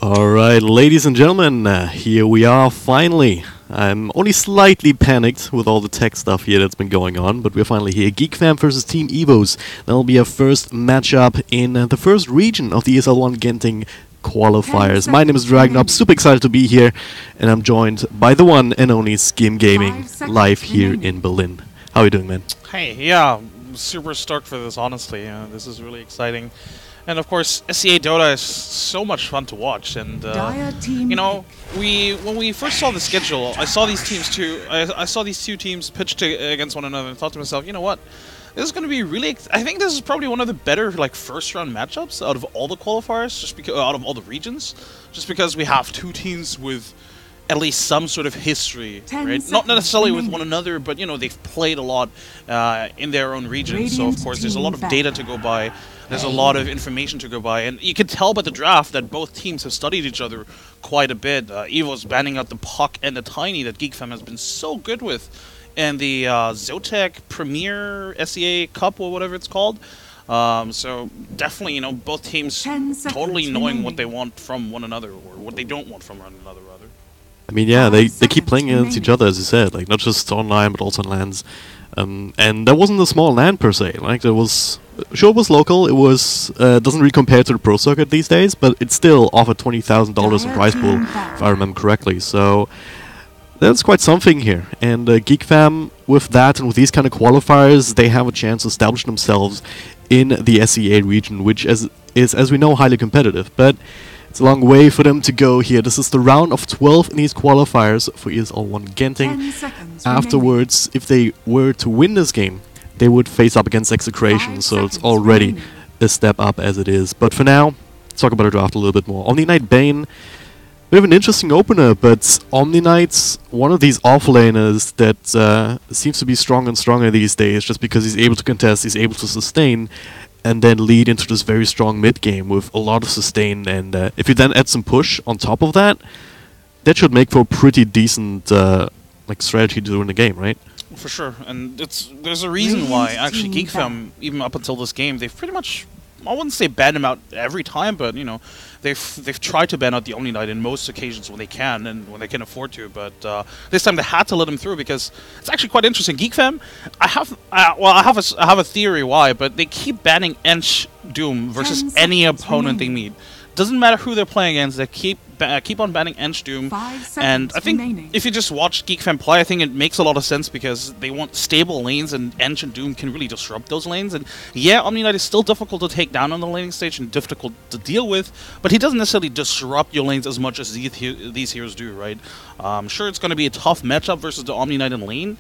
Alright, ladies and gentlemen, here we are finally. I'm only slightly panicked with all the tech stuff here that's been going on, but we're finally here. Geek versus Team EVOS. That'll be our first matchup in the first region of the ESL One Genting Qualifiers. My name is Dragon. I'm super excited to be here, and I'm joined by the one and only Skim Gaming, live here in Berlin. How are you doing, man? Hey, yeah, I'm super stoked for this, honestly. This is really exciting. And of course, SEA Dota is so much fun to watch, and you know, when we first saw the schedule, I saw these teams I saw these two teams pitched against one another, and thought to myself, you know what, this is going to be really. I think this is probably one of the better first round matchups out of all the qualifiers, just because out of all the regions, just because we have two teams with at least some sort of history, right? Not necessarily with one another, but you know, they've played a lot in their own region. So of course, there's a lot of data to go by. There's a lot of information to go by, and you can tell by the draft that both teams have studied each other quite a bit. EVOS banning out the Puck and the Tiny that Geek has been so good with, and the Zotac Premier SEA Cup or whatever it's called. So definitely, you know, both teams totally knowing what they want from one another, or what they don't want from one another, rather. I mean, yeah, they keep playing against each other, as you said, like not just online but also on LANs. And that wasn't a small LAN per se. Like there was, sure, it was local. It was doesn't really compare to the pro circuit these days, but it still offered $20,000 in prize pool, if I remember correctly. So that's quite something here. And Geek Fam, with that and with these kind of qualifiers, they have a chance to establish themselves in the SEA region, which is, as we know, highly competitive. But it's a long way for them to go here. This is the round of 12 in these qualifiers for ESL One Genting. Afterwards, if they were to win this game, they would face up against Execration, so it's already a step up as it is. But for now, let's talk about the draft a little bit more. Omni Knight Bane, we have an interesting opener, but Omni Knight's one of these offlaners that seems to be stronger and stronger these days, just because he's able to contest, he's able to sustain, and then lead into this very strong mid game with a lot of sustain. And if you then add some push on top of that, that should make for a pretty decent strategy to do in the game, right? For sure, and there's a reason why actually Geek Fam, even up until this game, they've pretty much, I wouldn't say ban him out every time, but you know, they've tried to ban out the Omni Knight in most occasions when they can and when they can afford to. But this time they had to let him through because it's actually quite interesting. Geek Fam, I have a theory why, but they keep banning Ench Doom versus any opponent they meet. Doesn't matter who they're playing against, they keep on banning Ench Doom, and I think if you just watch Geek Fam play, I think it makes a lot of sense because they want stable lanes, and Ench and Doom can really disrupt those lanes. And yeah, Omni Knight is still difficult to take down on the laning stage and difficult to deal with, but he doesn't necessarily disrupt your lanes as much as these heroes do, right? Sure, it's going to be a tough matchup versus the Omni Knight in lane,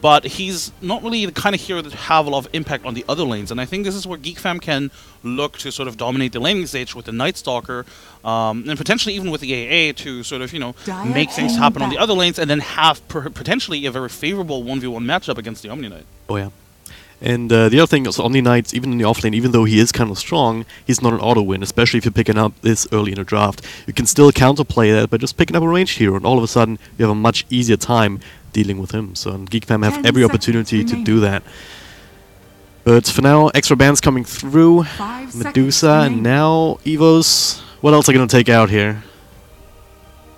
but he's not really the kind of hero that have a lot of impact on the other lanes, and I think this is where Geek Fam can look to sort of dominate the laning stage with the Night Stalker, and potentially even with the AA to sort of, you know, make things happen on the other lanes, and then have potentially a very favorable 1v1 matchup against the Omni Knight. Oh yeah. And the other thing is, Omni Knight, even in the offlane, even though he is kind of strong, he's not an auto-win, especially if you're picking up this early in the draft. You can still counterplay that by just picking up a ranged hero, and all of a sudden you have a much easier time dealing with him. So Geek Fam have every opportunity to do that. But for now, extra bans coming through. Medusa, and now EVOS. What else are going to take out here?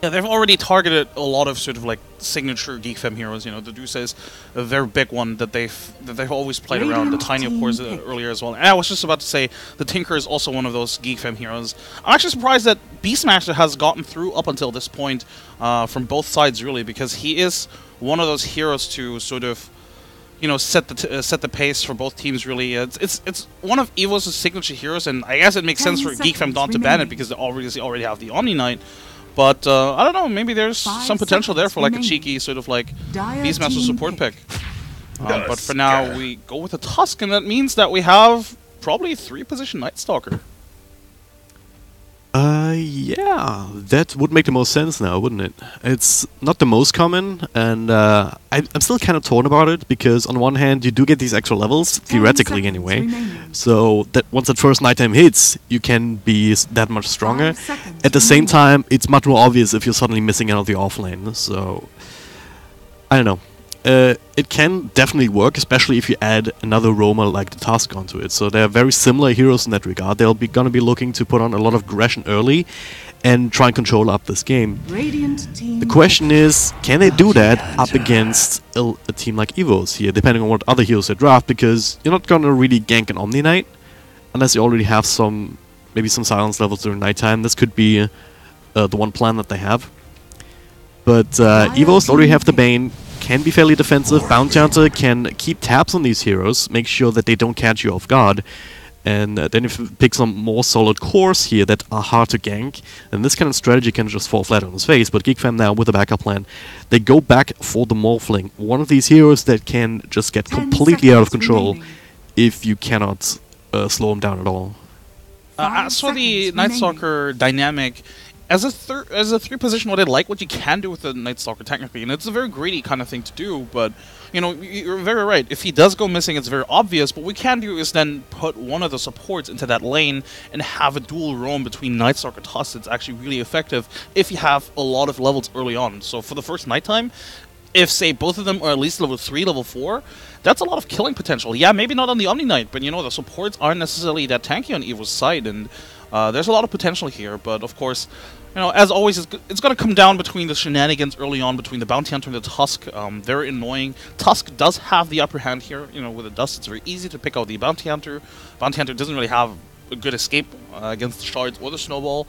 Yeah, they've already targeted a lot of sort of like signature Geek Fam heroes. You know, the Medusa is a very big one that they've always played around. The Tiny, of course, earlier as well. And I was just about to say the Tinker is also one of those Geek Fam heroes. I'm actually surprised that Beastmaster has gotten through up until this point from both sides, really, because he is one of those heroes to sort of, you know, set the pace for both teams. Really, it's one of EVOS' signature heroes, and I guess it makes sense for Geek Fam not to ban it because they already have the Omni Knight. But I don't know, maybe there's some potential there for like a cheeky sort of like Beastmaster support pick. But for now, we go with a Tusk, and that means that we have probably a 3-position Night Stalker. Yeah, that would make the most sense now, wouldn't it? It's not the most common, and I'm still kind of torn about it, because on one hand, you do get these extra levels, theoretically anyway, so that once that first nighttime hits, you can be that much stronger. At the same time, it's much more obvious if you're suddenly missing out of the offlane, so I don't know. it can definitely work, especially if you add another roamer like the Tusk onto it. So they're very similar heroes in that regard. They'll be gonna be looking to put on a lot of aggression early and try and control up this game. The question is, can they do that up against a team like EVOS here, depending on what other heroes they draft, because you're not gonna really gank an Omni Knight unless you already have maybe some silence levels during nighttime. This could be the one plan that they have. But EVOS already have the Bane, can be fairly defensive. Bounty Hunter can keep tabs on these heroes, make sure that they don't catch you off guard. And then if you pick some more solid cores here that are hard to gank, then this kind of strategy can just fall flat on its face. But GeekFam now, with a backup plan, they go back for the Morphling. One of these heroes that can just get completely out of control if you cannot slow him down at all. As for the Night Stalker dynamic, as a three position, what I like what you can do with the Night Stalker technically, and it's a very greedy kind of thing to do, but you know, you're very right. If he does go missing, it's very obvious, but what we can do is then put one of the supports into that lane and have a dual roam between Night Stalker Tusk. It's actually really effective if you have a lot of levels early on. So for the first nighttime, if, say, both of them are at least level 3, level 4, that's a lot of killing potential. Yeah, maybe not on the Omni Knight, but you know, the supports aren't necessarily that tanky on EVO's side, and there's a lot of potential here, but of course, you know, as always, it's going to come down between the shenanigans early on between the Bounty Hunter and the Tusk. Very annoying. Tusk does have the upper hand here. You know, with the Dust, it's very easy to pick out the Bounty Hunter. Bounty Hunter doesn't really have a good escape against the Shards or the Snowball.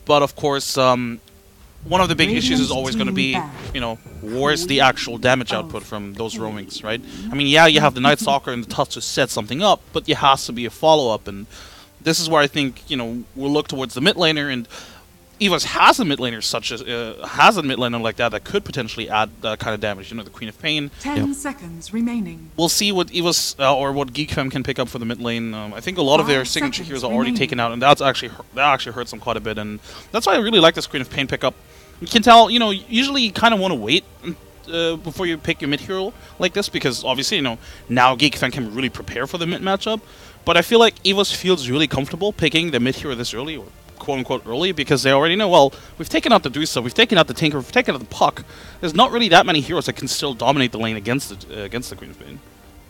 But of course, one of the big issues is always going to be, you know, where's the actual damage output from those roamings, right? I mean, yeah, you have the Night Stalker and the Tusk to set something up, but there has to be a follow-up, and this is where I think, you know, we'll look towards the mid laner, and EVOS has a mid laner like that could potentially add that kind of damage. You know, the Queen of Pain. 10 seconds remaining. We'll see what EVOS or what GeekFam can pick up for the mid lane. I think a lot of their signature heroes are already taken out, and that actually hurts them quite a bit. And that's why I really like this Queen of Pain pickup. You can tell, you know, usually you kind of want to wait before you pick your mid hero like this, because obviously, you know, now GeekFam can really prepare for the mid matchup. But I feel like EVOS feels really comfortable picking the mid hero this early, or quote-unquote early, because they already know, well, we've taken out the Dusa, we've taken out the Tinker, we've taken out the Puck. There's not really that many heroes that can still dominate the lane against the Queen of Pain.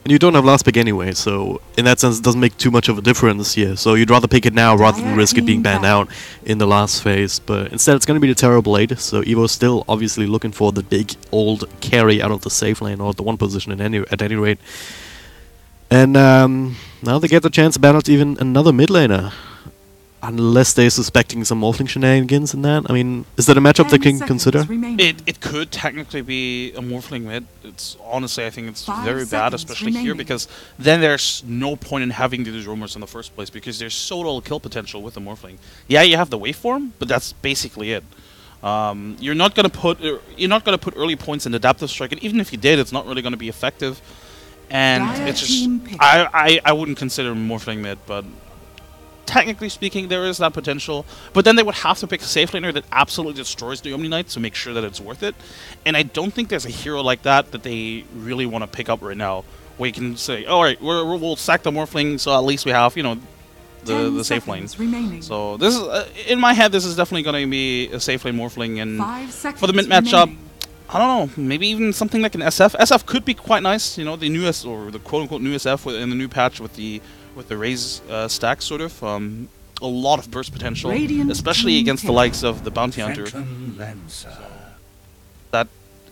And you don't have last pick anyway, so in that sense it doesn't make too much of a difference here. So you'd rather pick it now rather than risk it being banned out in the last phase. But instead it's going to be the Terror Blade, so EVO's still obviously looking for the big old carry out of the safe lane, or the one position at any rate. And now they get the chance to ban out even another mid laner. Unless they're suspecting some Morphling shenanigans in that. I mean, is that a matchup they can consider? It could technically be a Morphling mid. It's honestly, I think it's very bad, especially here, because then there's no point in having these roamers in the first place, because there's so little kill potential with the Morphling. Yeah, you have the waveform, but that's basically it. You're not gonna put early points in Adaptive Strike, and even if you did, it's not really gonna be effective. And it's just, I wouldn't consider Morphling mid, but technically speaking, there is that potential. But then they would have to pick a safe laner that absolutely destroys the Omni Knight to make sure that it's worth it. And I don't think there's a hero like that they really want to pick up right now, where you can say, all right, we'll sack the Morphling, so at least we have, you know, the safe lane. So this is, in my head, this is definitely going to be a safe lane Morphling. And for the mid matchup, I don't know, maybe even something like an SF. SF could be quite nice, you know, the new or the quote-unquote new SF in the new patch with the raise stack, sort of. A lot of burst potential, especially against the likes of the Bounty Hunter. So that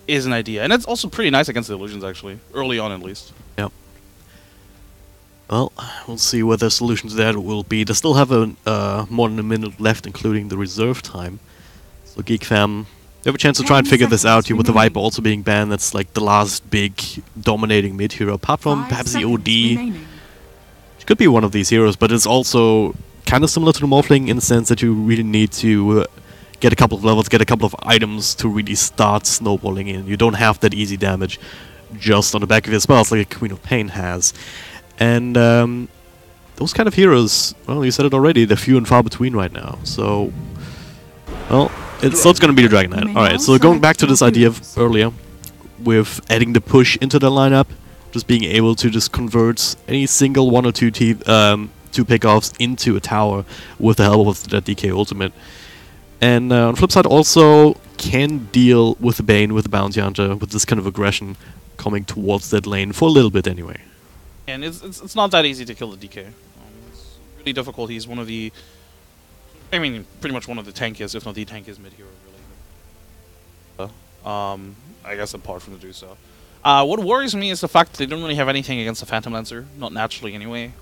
is an idea. And it's also pretty nice against the Illusions, actually. Early on, at least. Yep. Well, we'll see what the solution to that will be. They still have more than a minute left, including the reserve time. So GeekFam, they have a chance to try and figure this out here, with the Viper also being banned. That's like the last big dominating mid hero, apart from perhaps the OD. Could be one of these heroes, but it's also kind of similar to the Morphling in the sense that you really need to get a couple of levels, get a couple of items to really start snowballing in. You don't have that easy damage just on the back of your spells like a Queen of Pain has. And those kind of heroes, well, you said it already, they're few and far between right now. So, well, it's going to be the Dragon Knight. Alright, so going back to this idea of earlier, with adding the push into the lineup, just being able to just convert any single one or two pickoffs into a tower with the help of that DK ultimate. And on the flip side, also can deal with the Bane, with the Bounty Hunter, with this kind of aggression coming towards that lane for a little bit anyway. And it's not that easy to kill the DK. It's really difficult. He's one of the, I mean, pretty much one of the tankiest, if not the tankiest mid hero, really. I guess apart from the do so. What worries me is the fact that they don't really have anything against the Phantom Lancer, not naturally anyway.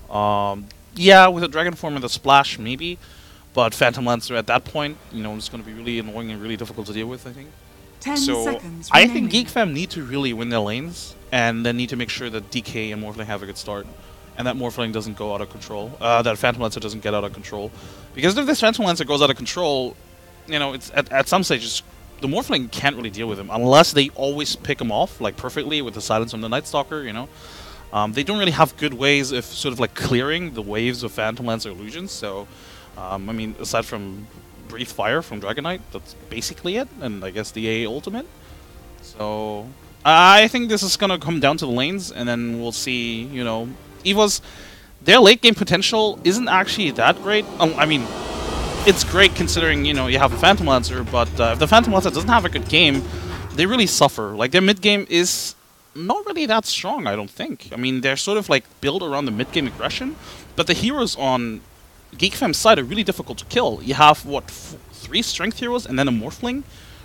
Yeah, with the Dragon Form and the Splash, maybe, but Phantom Lancer at that point, you know, it's going to be really annoying and really difficult to deal with, I think. 10 So seconds I remaining. think Geek Fam need to really win their lanes, and then need to make sure that DK and Morphling have a good start, and that Morphling doesn't go out of control, that Phantom Lancer doesn't get out of control. Because if this Phantom Lancer goes out of control, you know, it's at some stages, the Morphling can't really deal with him, unless they always pick him off, like, perfectly with the silence from the Night Stalker, you know. They don't really have good ways of sort of, like, clearing the waves of Phantom Lancer illusions, so, I mean, aside from Breathe Fire from Dragon Knight, that's basically it, and I guess the AA ultimate. So, I think this is gonna come down to the lanes, and then we'll see, you know, EVOS, their late game potential isn't actually that great. I mean, it's great considering, you know, you have a Phantom Lancer, but if the Phantom Lancer doesn't have a good game, they really suffer. Like, their mid game is not really that strong, I don't think. I mean, they're sort of, like, built around the mid game aggression, but the heroes on Geek Fam's side are really difficult to kill. You have, what, 3 strength heroes and then a Morphling,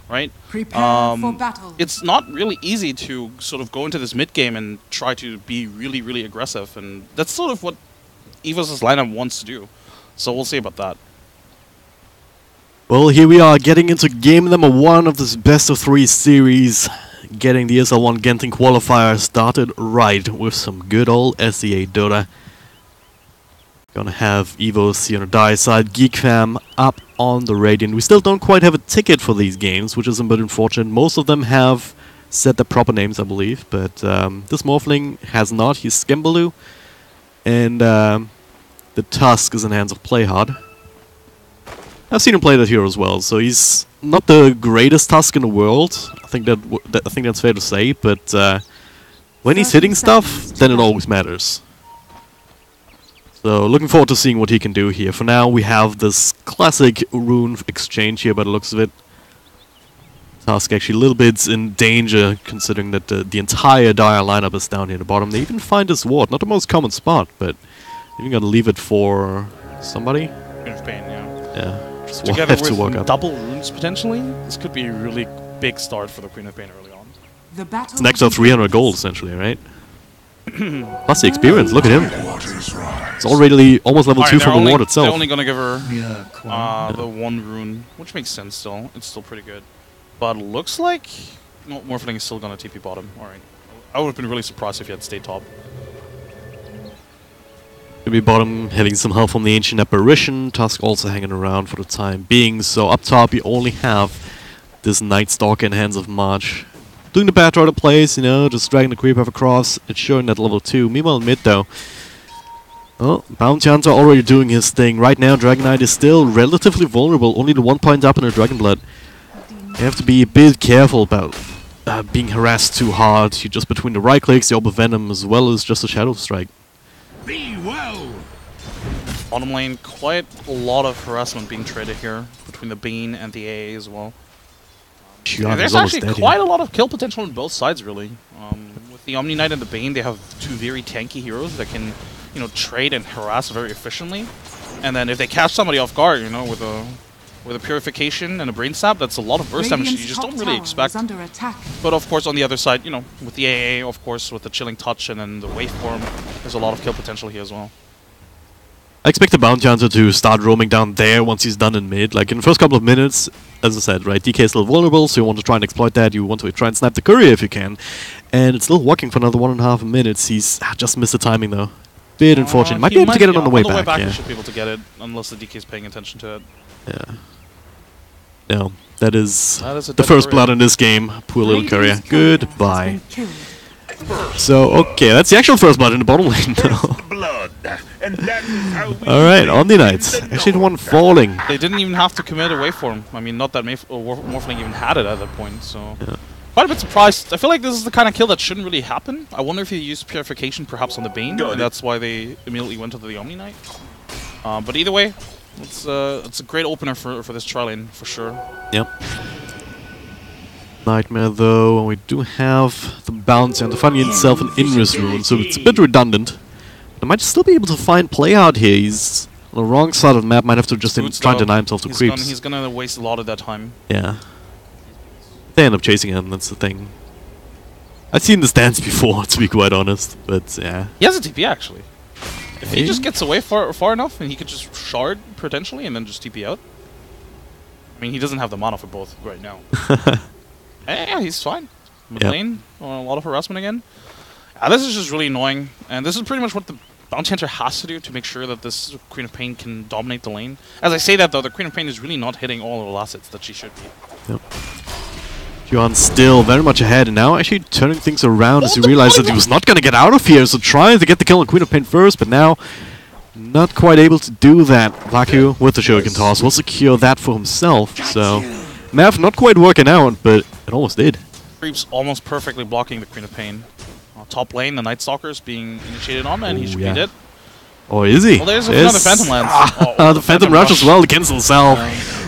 right? Prepare for battle. It's not really easy to sort of go into this mid game and try to be really, really aggressive, and that's sort of what EVOS' lineup wants to do. So we'll see about that. Well, here we are getting into game number 1 of this best of 3 series. Getting the ESL One Genting Qualifier started right with some good old SEA Dota. Gonna have EVOS here on the die side, Geek Fam up on the Radiant. We still don't quite have a ticket for these games, which is a bit unfortunate. Most of them have set their proper names, I believe, but this Morphling has not. He's Skembaloo, and the Tusk is in hands of Playhard. I've seen him play that hero as well, so he's not the greatest Tusk in the world. I think that's fair to say, but when he's hitting stuff, then it always matters. So looking forward to seeing what he can do here. For now, we have this classic rune exchange here by the looks of it. Tusk actually a little bit in danger, considering that the entire Dire lineup is down here at the bottom. They even find this ward, not the most common spot, but even gotta leave it for somebody. Queen of Pain, yeah. Yeah. Just Together have to work with up. double runes potentially, this could be a really big start for the Queen of Pain early on. The battle It's an extra 300 gold, essentially, right? Plus the experience, look at him. It's already almost level 2 from the ward itself. They're only gonna give her the 1 rune, which makes sense still. It's still pretty good. But looks like no, Morphling is still gonna TP bottom. Alright. I would have been really surprised if he had stayed top. Maybe bottom having some help from the Ancient Apparition. Tusk also hanging around for the time being. So up top you only have this Night Stalker in hands of March. Doing the bad order plays, you know, just dragging the creeper across. It's showing that level 2. Meanwhile in mid though. Oh, Bounty Hunter already doing his thing. Right now Dragon Knight is still relatively vulnerable. Only the 1 point up in the Dragon Blood. You have to be a bit careful about being harassed too hard. You're just between the right clicks, the Orb of Venom, as well as just a Shadow Strike. Be well. Bottom lane, quite a lot of harassment being traded here between the Bane and the AA as well. Xian There's is almost actually dead quite here. a lot of kill potential on both sides, really. With the Omni Knight and the Bane, they have 2 very tanky heroes that can, you know, trade and harass very efficiently. And then if they catch somebody off guard, you know, with a Purification and a Brain Sap, that's a lot of burst damage that you just don't really expect. Under attack. But of course, on the other side, you know, with the AA, of course, with the Chilling Touch and then the Waveform, there's a lot of kill potential here as well. I expect the Bounty Hunter to start roaming down there once he's done in mid. Like, in the first couple of minutes, as I said, right, DK is still vulnerable, so you want to try and exploit that. You want to try and snap the courier if you can. And it's still working for another 1.5 minutes. He's just missed the timing, though. Bit unfortunate. Might be able to get it on the way back, yeah. He should be able to get it, unless the DK is paying attention to it. Yeah. No, that is a the dead first courier. blood in this game. Poor little courier. Radiant's courier has Goodbye. been killed. So, okay, that's the actual first blood in the bottom lane, though. Blood. And that is how we Alright, on the win Knights. Actually, the one falling. They didn't even have to commit a Waveform. I mean, not that Morphling even had it at that point, so... Yeah. Quite a bit surprised. I feel like this is the kind of kill that shouldn't really happen. I wonder if he used Purification perhaps on the Bane, Got and it. that's why they immediately went to the Omni Knight. But either way, it's a great opener for this tri lane, for sure. Yep. Nightmare though, and we do have the bounce and the finding itself an invis rune, so it's a bit redundant. I might still be able to find play out here. He's on the wrong side of the map, might have to just try and deny himself to creeps. He's gonna waste a lot of that time. Yeah. They end up chasing him, that's the thing. I've seen this dance before, to be quite honest, but yeah. He has a TP actually. If he just gets away far enough, and he could just shard potentially, and then just TP out. I mean, he doesn't have the mana for both right now. Yeah, he's fine. Mid-lane, a lot of harassment again. This is just really annoying, and this is pretty much what the Bounty Hunter has to do to make sure that this Queen of Pain can dominate the lane. As I say that though, the Queen of Pain is really not hitting all of the assets that she should be. Yep. Juan still very much ahead, and now actually turning things around as he realized that he was not going to get out of here, so trying to get the kill on Queen of Pain first, but now not quite able to do that. Vaku with the Shuriken Toss will secure that for himself, so math not quite working out, but it almost did. Creeps almost perfectly blocking the Queen of Pain. Top lane, the Night Stalker's being initiated on, and he should be dead. Oh, is he? Well, there's another Phantom Lance. The Phantom Rush as well against himself.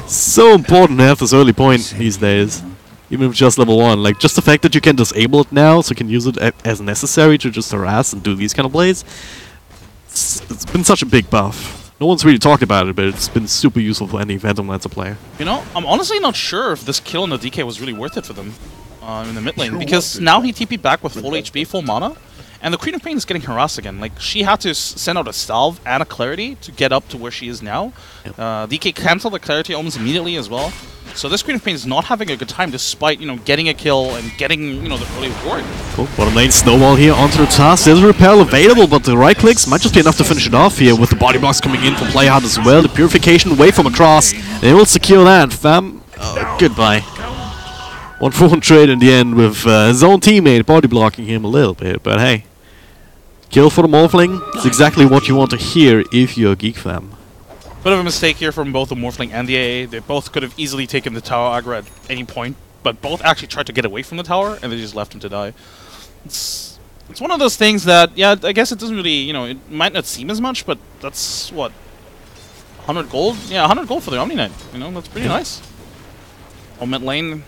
So important to have this early point these days. Even if just level 1. Like, just the fact that you can disable it now, so you can use it as necessary to just harass and do these kind of plays. It's been such a big buff. No one's really talked about it, but it's been super useful for any Phantom Lancer player. You know, I'm honestly not sure if this kill in the DK was really worth it for them. In the mid lane, because now he TP'd back with full HP, full mana, and the Queen of Pain is getting harassed again. Like, she had to send out a salve and a clarity to get up to where she is now. Yep. DK canceled the clarity almost immediately as well. So this Queen of Pain is not having a good time, despite, you know, getting a kill and getting, you know, the early reward. Cool. Bottom lane Snowball here onto the task. There's a repel available, but the right clicks might just be enough to finish it off here with the body blocks coming in from Playhard as well. The purification away from across. They will secure that. Fam, goodbye. 1-for-1 trade in the end with his own teammate body blocking him a little bit, but hey. Kill for the Morphling is exactly what you want to hear if you're a Geek fam. Bit of a mistake here from both the Morphling and the AA. They both could have easily taken the tower aggro at any point, but both actually tried to get away from the tower, and they just left him to die. It's one of those things that, yeah, I guess it doesn't really, you know, it might not seem as much, but that's, what, 100 gold? Yeah, 100 gold for the Omni Knight, you know, that's pretty nice. On mid lane,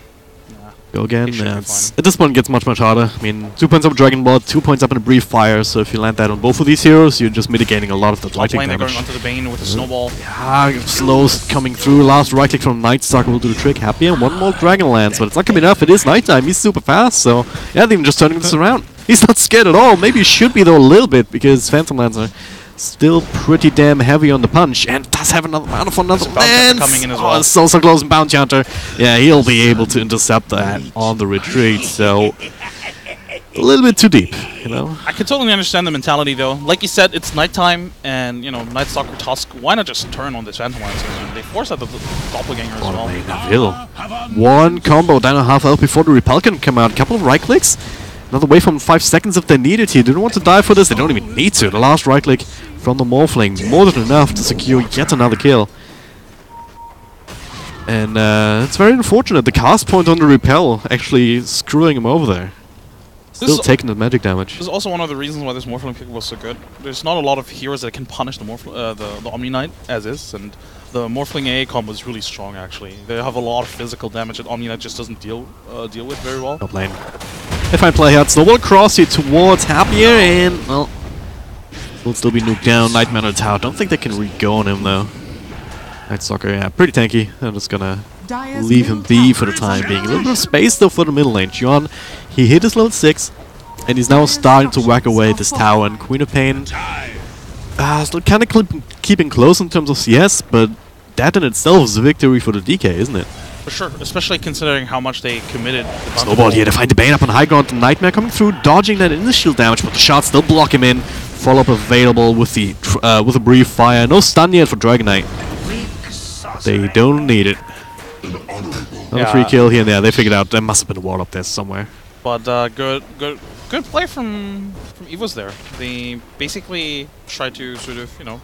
go again. At this point it gets much harder. I mean, 2 points up Dragon Blood, 2 points up in a Brief Fire, so if you land that on both of these heroes, you're just mitigating a lot of the lightning damage. Going onto the Bane with a Snowball. Yeah, slows coming through. Last right click from Night Stalker will do the trick. Happy, and one more Dragon Lance, but it's not coming enough. It is nighttime. He's super fast, so yeah, they're even just turning this around. He's not scared at all. Maybe he should be though a little bit, because Phantom Lancer still pretty damn heavy on the punch, and does have another mana for another lance. Coming in as well. Oh, so close, Bounty Hunter. Yeah, he'll be able to intercept that on the retreat, so a little bit too deep, you know. I can totally understand the mentality though. Like you said, it's nighttime, and you know, Night Stalker Tusk. Why not just turn on this Phantom Lance? They force out the Doppelganger as well. One combo down a half health before the repel can come out. A couple of right clicks. Another wave from 5 seconds if they needed here. They don't want to die for this. They don't even need to. The last right click from the Morphling, more than enough to secure yet another kill. And it's very unfortunate. The cast point on the repel actually screwing him over there. Still taking the magic damage. This is also one of the reasons why this Morphling pick was so good. There's not a lot of heroes that can punish the the Omni Knight as is, and the Morphling AA combo is really strong actually. They have a lot of physical damage that Omni Knight just doesn't deal with very well. Top lane. If I play out, Snowball across here towards Happier, and well, will still be nuked down. Nightmare on the tower. Don't think they can re-go on him though. Night Stalker, yeah, pretty tanky. I'm just gonna leave him be for the time being. A little bit of space though for the middle lane. Juan, he hit his level 6, and he's now starting to whack away this tower. And Queen of Pain, still kind of keeping close in terms of CS, but that in itself is a victory for the DK, isn't it? For sure, especially considering how much they committed. Snowball here to find the Bane up on high ground. The Nightmare coming through, dodging that initial damage, but the shots still block him in. Follow-up available with the with a Brief Fire. No stun yet for Dragon Knight. They don't need it. Another free kill here and there. They figured out there must have been a wall up there somewhere. But good play from EVOS there. They basically tried to sort of, you know,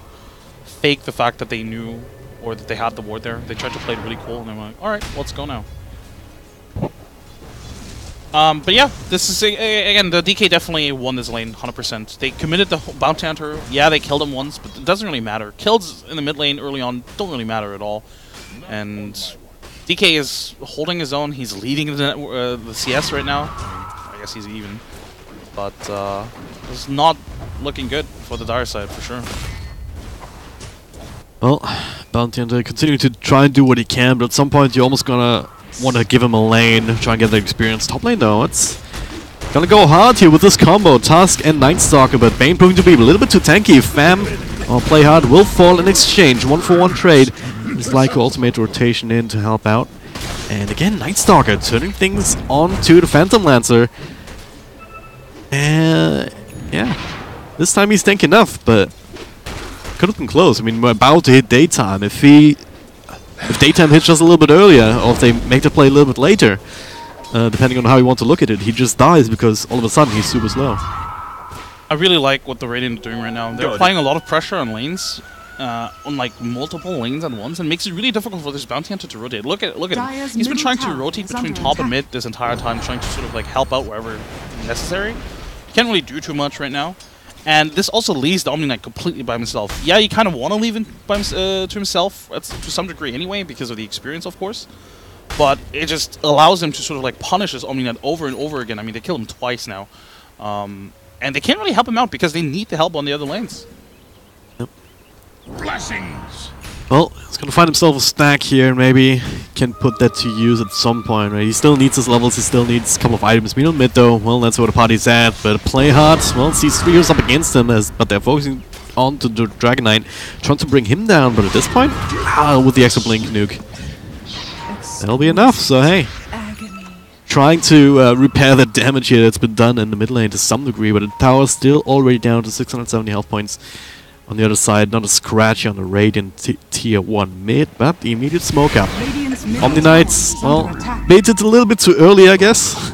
fake the fact that they knew or that they had the ward there. They tried to play it really cool, and they were like, alright, let's go now. But yeah, this is, again, the DK definitely won this lane, 100%. They committed the Bounty Hunter. Yeah, they killed him once, but it doesn't really matter. Kills in the mid lane early on don't really matter at all. And DK is holding his own. He's leading the CS right now. I guess he's even. But it's not looking good for the Dire side, for sure. Well, Bounty Hunter continuing to try and do what he can, but at some point you're almost gonna want to give him a lane, try and get the experience. Top lane though, it's gonna go hard here with this combo, Tusk and Nightstalker, but Bane proving to be a little bit too tanky. Fam, or Play Hard, will fall in exchange. 1-for-1 trade. It's like ultimate rotation in to help out. And again, Nightstalker turning things on to the Phantom Lancer. And yeah, this time he's tanky enough, but could have been close. I mean, we're about to hit daytime. If daytime hits just a little bit earlier, or if they make the play a little bit later, depending on how you want to look at it, he just dies because all of a sudden he's super slow. I really like what the Radiant are doing right now. They're applying a lot of pressure on lanes, on like multiple lanes at once, and makes it really difficult for this Bounty Hunter to rotate. Look at him. He's been trying to rotate between top and mid this entire time, trying to sort of like help out wherever necessary. He can't really do too much right now. And this also leaves the Omni Knight completely by himself. Yeah, you kind of want to leave him by to himself to some degree anyway, because of the experience, of course. But it just allows him to sort of like punish his Omni Knight over and over again. I mean, they killed him twice now. And they can't really help him out because they need the help on the other lanes. Yep. Blessings. Well, he's gonna find himself a stack here, maybe can put that to use at some point, right? He still needs his levels, he still needs a couple of items. Meanwhile mid though, well, that's where the party's at, but Play Hard, well, sees 3 heroes up against him, but they're focusing on to the Dragon Knight, trying to bring him down, but at this point, with the extra Blink nuke, that'll be enough, so hey. Trying to repair the damage here that's been done in the mid lane to some degree, but the tower's still already down to 670 health points. On the other side, not a scratch on the Radiant tier 1 mid, but the immediate smoke up. Omni Knights, well, baited a little bit too early, I guess.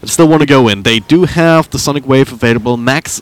But still want to go in. They do have the Sonic Wave available, max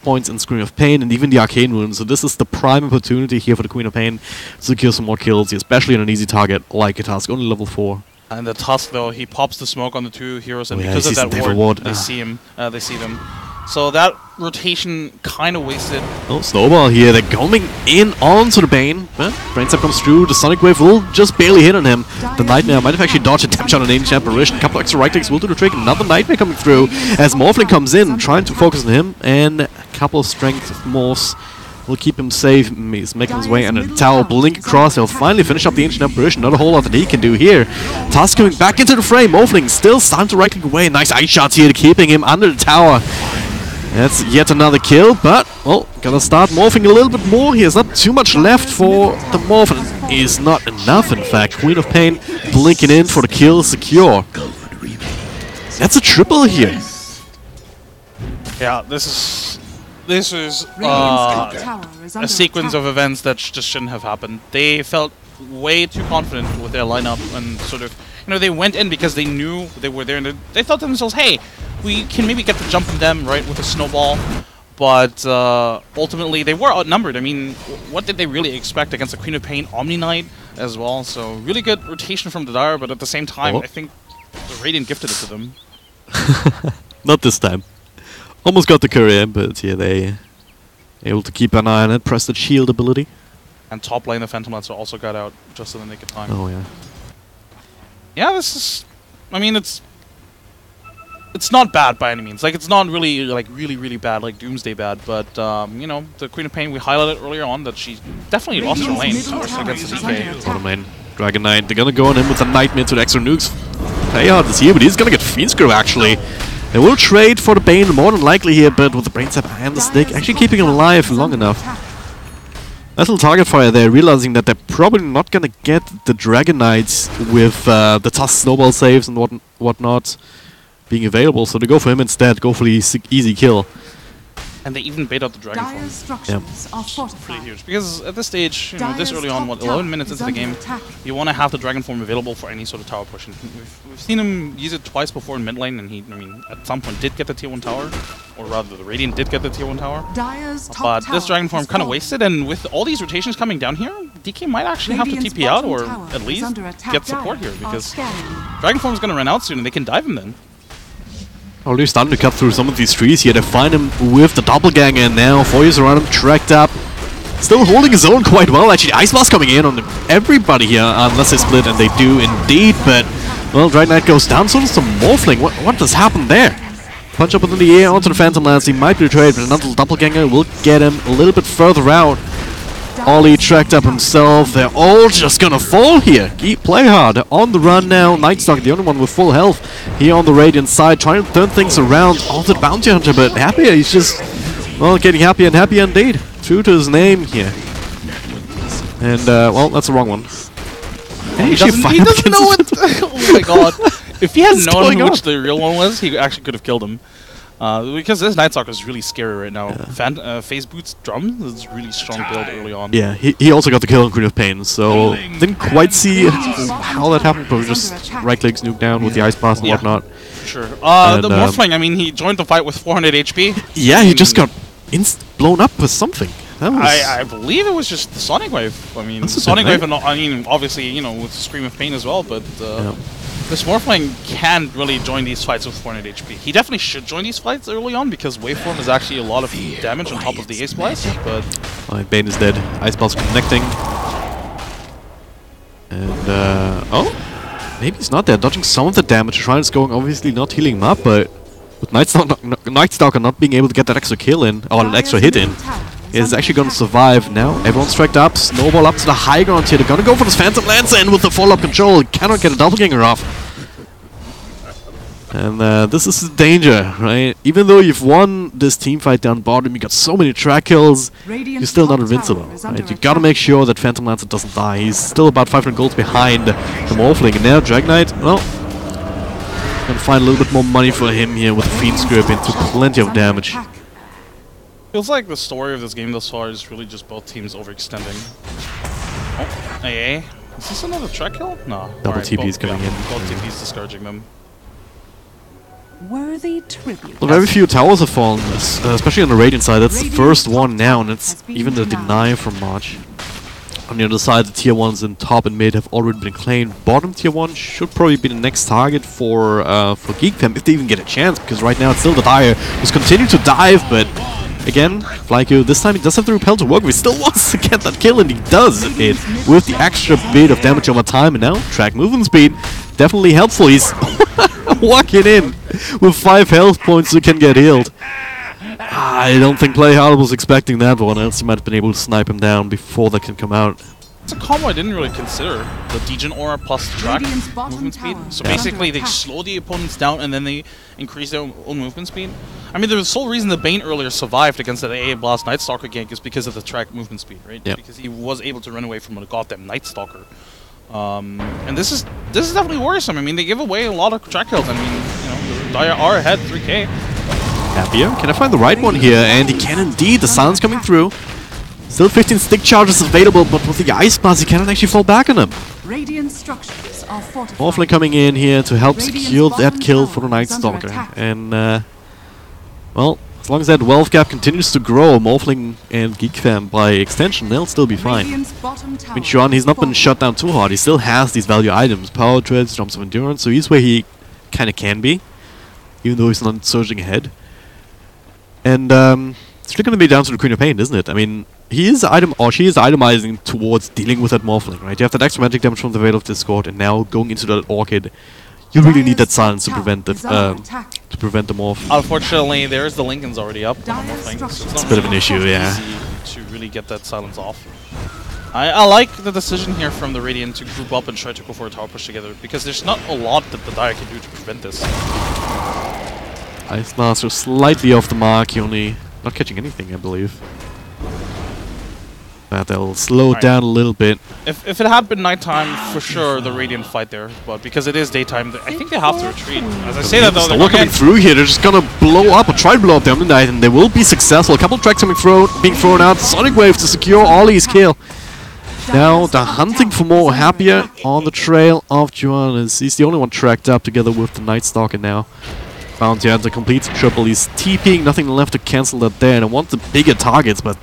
points in Scream of Pain, and even the Arcane Rune. So this is the prime opportunity here for the Queen of Pain to secure some more kills, especially on an easy target like a Tusk, only level 4. And the Tusk though, he pops the smoke on the 2 heroes, and because of that ward, they see him. They see them. So that rotation kind of wasted. Oh, Snowball here. They're going in onto the Bane. Brainsap comes through. The Sonic Wave will just barely hit on him. The Nightmare might have actually dodged a tap shot on an Ancient Apparition. A couple extra right clicks will do the trick. Another Nightmare coming through as Morphling comes in, trying to focus on him. And a couple of strength morphs will keep him safe. He's making his way under the tower. Blink across. He'll finally finish up the Ancient Apparition. Not a whole lot that he can do here. Tusk coming back into the frame. Morphling still starting to right click away. Nice ice shots here, keeping him under the tower. That's yet another kill, but, well, gonna start morphing a little bit more. He has not too much left for the morph, and is not enough, in fact. Queen of Pain blinking in for the kill secure. That's a triple here. Yeah, this is a sequence of events that just shouldn't have happened. They felt way too confident with their lineup, and sort of, you know, they went in because they knew they were there, and they thought to themselves, hey, we can maybe get the jump on them, right, with a snowball. But ultimately, they were outnumbered. I mean, what did they really expect against the Queen of Pain Omni Knight as well? So really good rotation from the Dire, but at the same time, I think the Radiant gifted it to them. Not this time. Almost got the courier, but yeah, they able to keep an eye on it. Press the shield ability. And top lane, the Phantom Lancer also got out just in the nick of time. Oh yeah. Yeah, this is. I mean, it's not bad by any means. Like, it's not really, like, really bad, like Doomsday bad. But, you know, the Queen of Pain, we highlighted earlier on that she definitely lost her lane against the DK. Bottom lane, Dragon Knight. They're gonna go on him with a Nightmare to the extra nukes. Play Hard is here, but he's gonna get Fiend Screw, actually. They will trade for the Bane more than likely here, but with the Brainsap and the Stick, actually keeping him alive long enough. Nice little target fire there, realizing that they're probably not gonna get the Dragon Knights with the Tusk snowball saves and whatnot being available, so they go for him instead, go for the easy kill. And they even bait out the Dragon Form. Yeah. Pretty huge. Because at this stage, you know, this early on, what, 11 minutes into the game, you want to have the Dragon Form available for any sort of tower push. And we've seen him use it twice before in mid lane, and he, I mean, at some point did get the tier 1 tower. Or rather, the Radiant did get the tier 1 tower. But this Dragon Form kind of wasted, and with all these rotations coming down here, DK might actually have to TP out, or at least get support here, because Dragon Form is going to run out soon, and they can dive him then. Already starting to cut through some of these trees here. They find him with the doppelganger, and now 4 years around him, tracked up. Still holding his own quite well, actually. Ice Blast coming in on everybody here, unless they split, and they do indeed, but, well, Dragon Knight goes down, so does the Morphling. What has happened there? Punch up into the air onto the Phantom Lance, he might be betrayed, but another Doppelganger will get him a little bit further out. Ollie tracked up himself, they're all just gonna fall here. Geek play hard, they're on the run now. Nightstalker, the only one with full health, here on the Radiant side, trying to turn things around onto the Bounty Hunter, but Happier, he's just, well, getting happier and happier indeed. True to his name here. And, well, that's the wrong one. He doesn't know what. Oh my god. If he had known which the real one was, he actually could have killed him. Because this Nightstalker is really scary right now. Phase Boots Drum is a really strong build early on. Yeah, he also got the kill on Queen of Pain, so didn't quite see how that happened, but just right-click snuke down with the Ice Blast and whatnot. Sure. The Morphling, I mean, he joined the fight with 400 HP. Yeah, he just got blown up with something. That was I believe it was just the Sonic Wave. I mean, Sonic Wave, and I mean, obviously, you know, with Scream of Pain as well, but this Morphling can really join these fights with 400 HP. He definitely should join these fights early on, because Waveform is actually a lot of damage on top of the Ace Blast, but... Alright, Bane is dead. Ice Blast connecting. And, oh? Maybe he's not there. Dodging some of the damage. Shrine's going, obviously not healing him up, but with Nightstalker not being able to get that extra kill in, or an extra hit in, is actually going to survive now. Everyone's tracked up. Snowball up to the high ground here. They're going to go for this Phantom Lance, and with the follow-up control, cannot get a Doppelganger off. And this is the danger, right? Even though you've won this team fight down bottom, you got so many track kills, you're still not invincible, right? You gotta make sure that Phantom Lancer doesn't die. He's still about 500 golds behind the Morphling. And now Dragon Knight, well, gonna find a little bit more money for him here with the Fiend's Grip into plenty of damage. Feels like the story of this game thus far is really just both teams overextending. Oh, AA. Is this another track kill? No. Double TP's coming in. Both TP's discouraging them. Worthy tribute. Well, very few towers have fallen, especially on the Radiant side. That's the first one now, and it's even the deny from March. On the other side, the tier 1s in top and mid have already been claimed. Bottom tier 1 should probably be the next target for Geek Fam, if they even get a chance, because right now it's still the Dire who's continuing to dive, but again, Flyco, this time he does have the repel to work, but he still wants to get that kill, and he does it with the extra bit of damage over time, and now track movement speed, definitely helpful. He's walking in with 5 health points so he can get healed. I don't think Playhard was expecting that one, else he might have been able to snipe him down before that can come out. It's a combo I didn't really consider. The Degen Aura plus track movement speed. So basically they slow the opponents down and then they increase their own movement speed. I mean, the sole reason the Bane earlier survived against that AA Blast Nightstalker gank is because of the track movement speed, right? Yep. Because he was able to run away from a goddamn Nightstalker. And this is definitely worrisome. I mean, they give away a lot of track kills. I mean, you know, the Dire are ahead 3k. Happier. Can I find the right one here? And he can indeed. The silence coming through. Still 15 stick charges available, but with the Ice Blast, he cannot actually fall back on them. Radiant structures are fortified. Morphling coming in here to help secure that kill for the Nightstalker. And, well, as long as that wealth gap continues to grow, Morphling and Geek Fam, by extension, they'll still be fine. I mean, Xuan, he's not been shut down too hard. He still has these value items. Power Treads, Jumps of Endurance, so he's where he kind of can be, even though he's not surging ahead. And, it's really going to be down to the Queen of Pain, isn't it? I mean, he is she is itemizing towards dealing with that Morphling, right? You have that extra magic damage from the Veil of Discord, and now going into that Orchid, you really need that silence to prevent the morph. Unfortunately, there's the Lincoln's already up on the Morphling, so it's a bit of an issue, yeah. To really get that silence off. I like the decision here from the Radiant to group up and try to go for a tower push together, because there's not a lot that the Dire can do to prevent this. Ice Master slightly off the mark, he only not catching anything, I believe. But they'll slow down a little bit. If it had been nighttime, for sure the Radiant fight there, but because it is daytime, I think they have to retreat. As I say that though, they're coming through here. They're just gonna blow up or try to blow up the Omni-Knight, and they will be successful. A couple of tracks being thrown out. Sonic Wave to secure Ollie's kill. Now they're hunting for more. Happier on the trail of Juan. He's the only one tracked up together with the Nightstalker now. Bounty Hunter completes triple. He's TPing, nothing left to cancel that there. And I want the bigger targets, but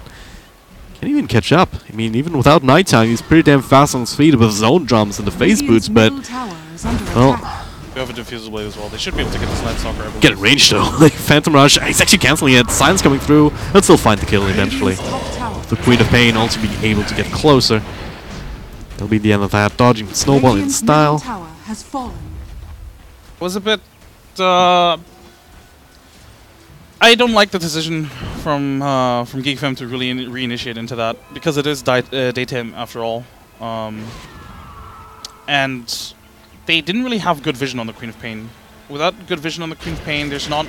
can't even catch up. I mean, even without nighttime, he's pretty damn fast on his feet with his own drums and the phase boots, but well, we have a diffusal blade as well. They should be able to get this Nightstalker, I believe. Get it ranged though. Like Phantom Rush, he's actually canceling it. Silence coming through. He'll still find the kill eventually. the Queen of Pain also being able to get closer. That'll be the end of that. Dodging Snowball in Radiant's middle style. tower has fallen. Was a bit. I don't like the decision from Geek to really reinitiate into that, because it is daytime after all, and they didn't really have good vision on the Queen of Pain. Without good vision on the Queen of Pain, it's not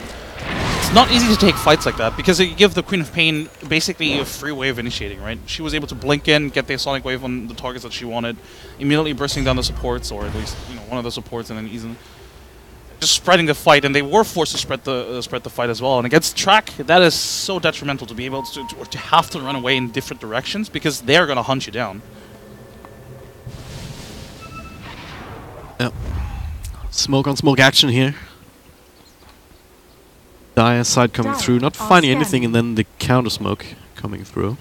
easy to take fights like that, because you give the Queen of Pain basically a free way of initiating, right? She was able to blink in, get the Sonic Wave on the targets that she wanted, immediately bursting down the supports, or at least one of the supports, and then easily just spreading the fight, and they were forced to spread the fight as well. And against Track, that is so detrimental to be able to have to run away in different directions, because they're gonna hunt you down. Yep. Smoke on smoke action here. Dire side coming through, not finding anything, and then the counter smoke coming through.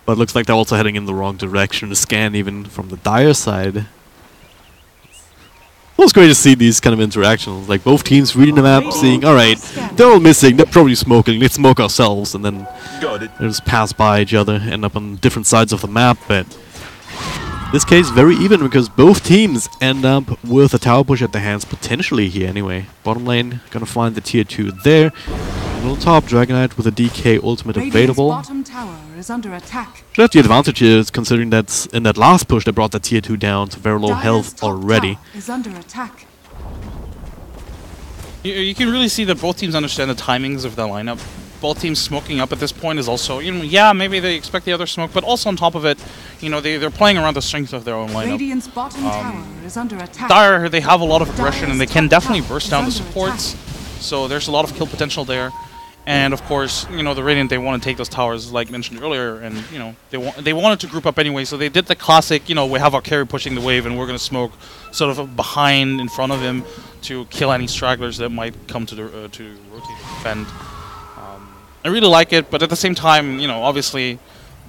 But it looks like they're also heading in the wrong direction. The scan even from the Dire side. It was great to see these kind of interactions, like both teams reading the map, seeing, alright, they're all missing, they're probably smoking, let's smoke ourselves, and then they just pass by each other, end up on different sides of the map. But in this case, very even, because both teams end up with a tower push at their hands, potentially here anyway. Bottom lane, gonna find the tier 2 there. And on top, Dragonite with a DK ultimate Radiant's available. bottom tower is under attack. Should have the advantage here, considering that in that last push they brought the tier 2 down to very low Dire's health top already. tower is under attack. You can really see that both teams understand the timings of the lineup. Both teams smoking up at this point is also, yeah, maybe they expect the other smoke, but also on top of it, they're playing around the strength of their own lineup. Radiant's bottom tower is under attack. Dire, they have a lot of aggression, and they can Dire's top definitely tower burst is down the under supports. So there's a lot of kill potential there. And of course, the Radiant, they want to take those towers, like mentioned earlier, and they wanted to group up anyway. So they did the classic, we have our carry pushing the wave, and we're gonna smoke sort of behind, in front of him, to kill any stragglers that might come to rotate and defend. I really like it, but at the same time, obviously,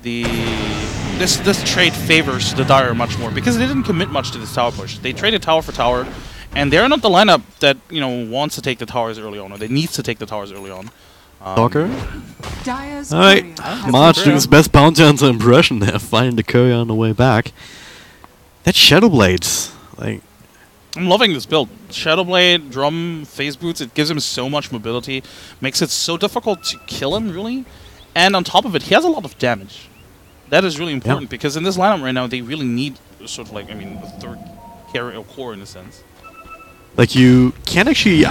this trade favors the Dire much more, because they didn't commit much to this tower push. They traded tower for tower, and they're not the lineup that wants to take the towers early on, or they needs to take the towers early on. Stalker? Dire's Alright, courier has March been doing his best bounty hunter impression there, finding the courier on the way back. That Shadow Blades, like, I'm loving this build. Shadowblade, Drum, Phase Boots, it gives him so much mobility, makes it so difficult to kill him, really. And on top of it, he has a lot of damage. That is really important, because in this lineup right now, they really need sort of like, a third carry or core in a sense. like you can actually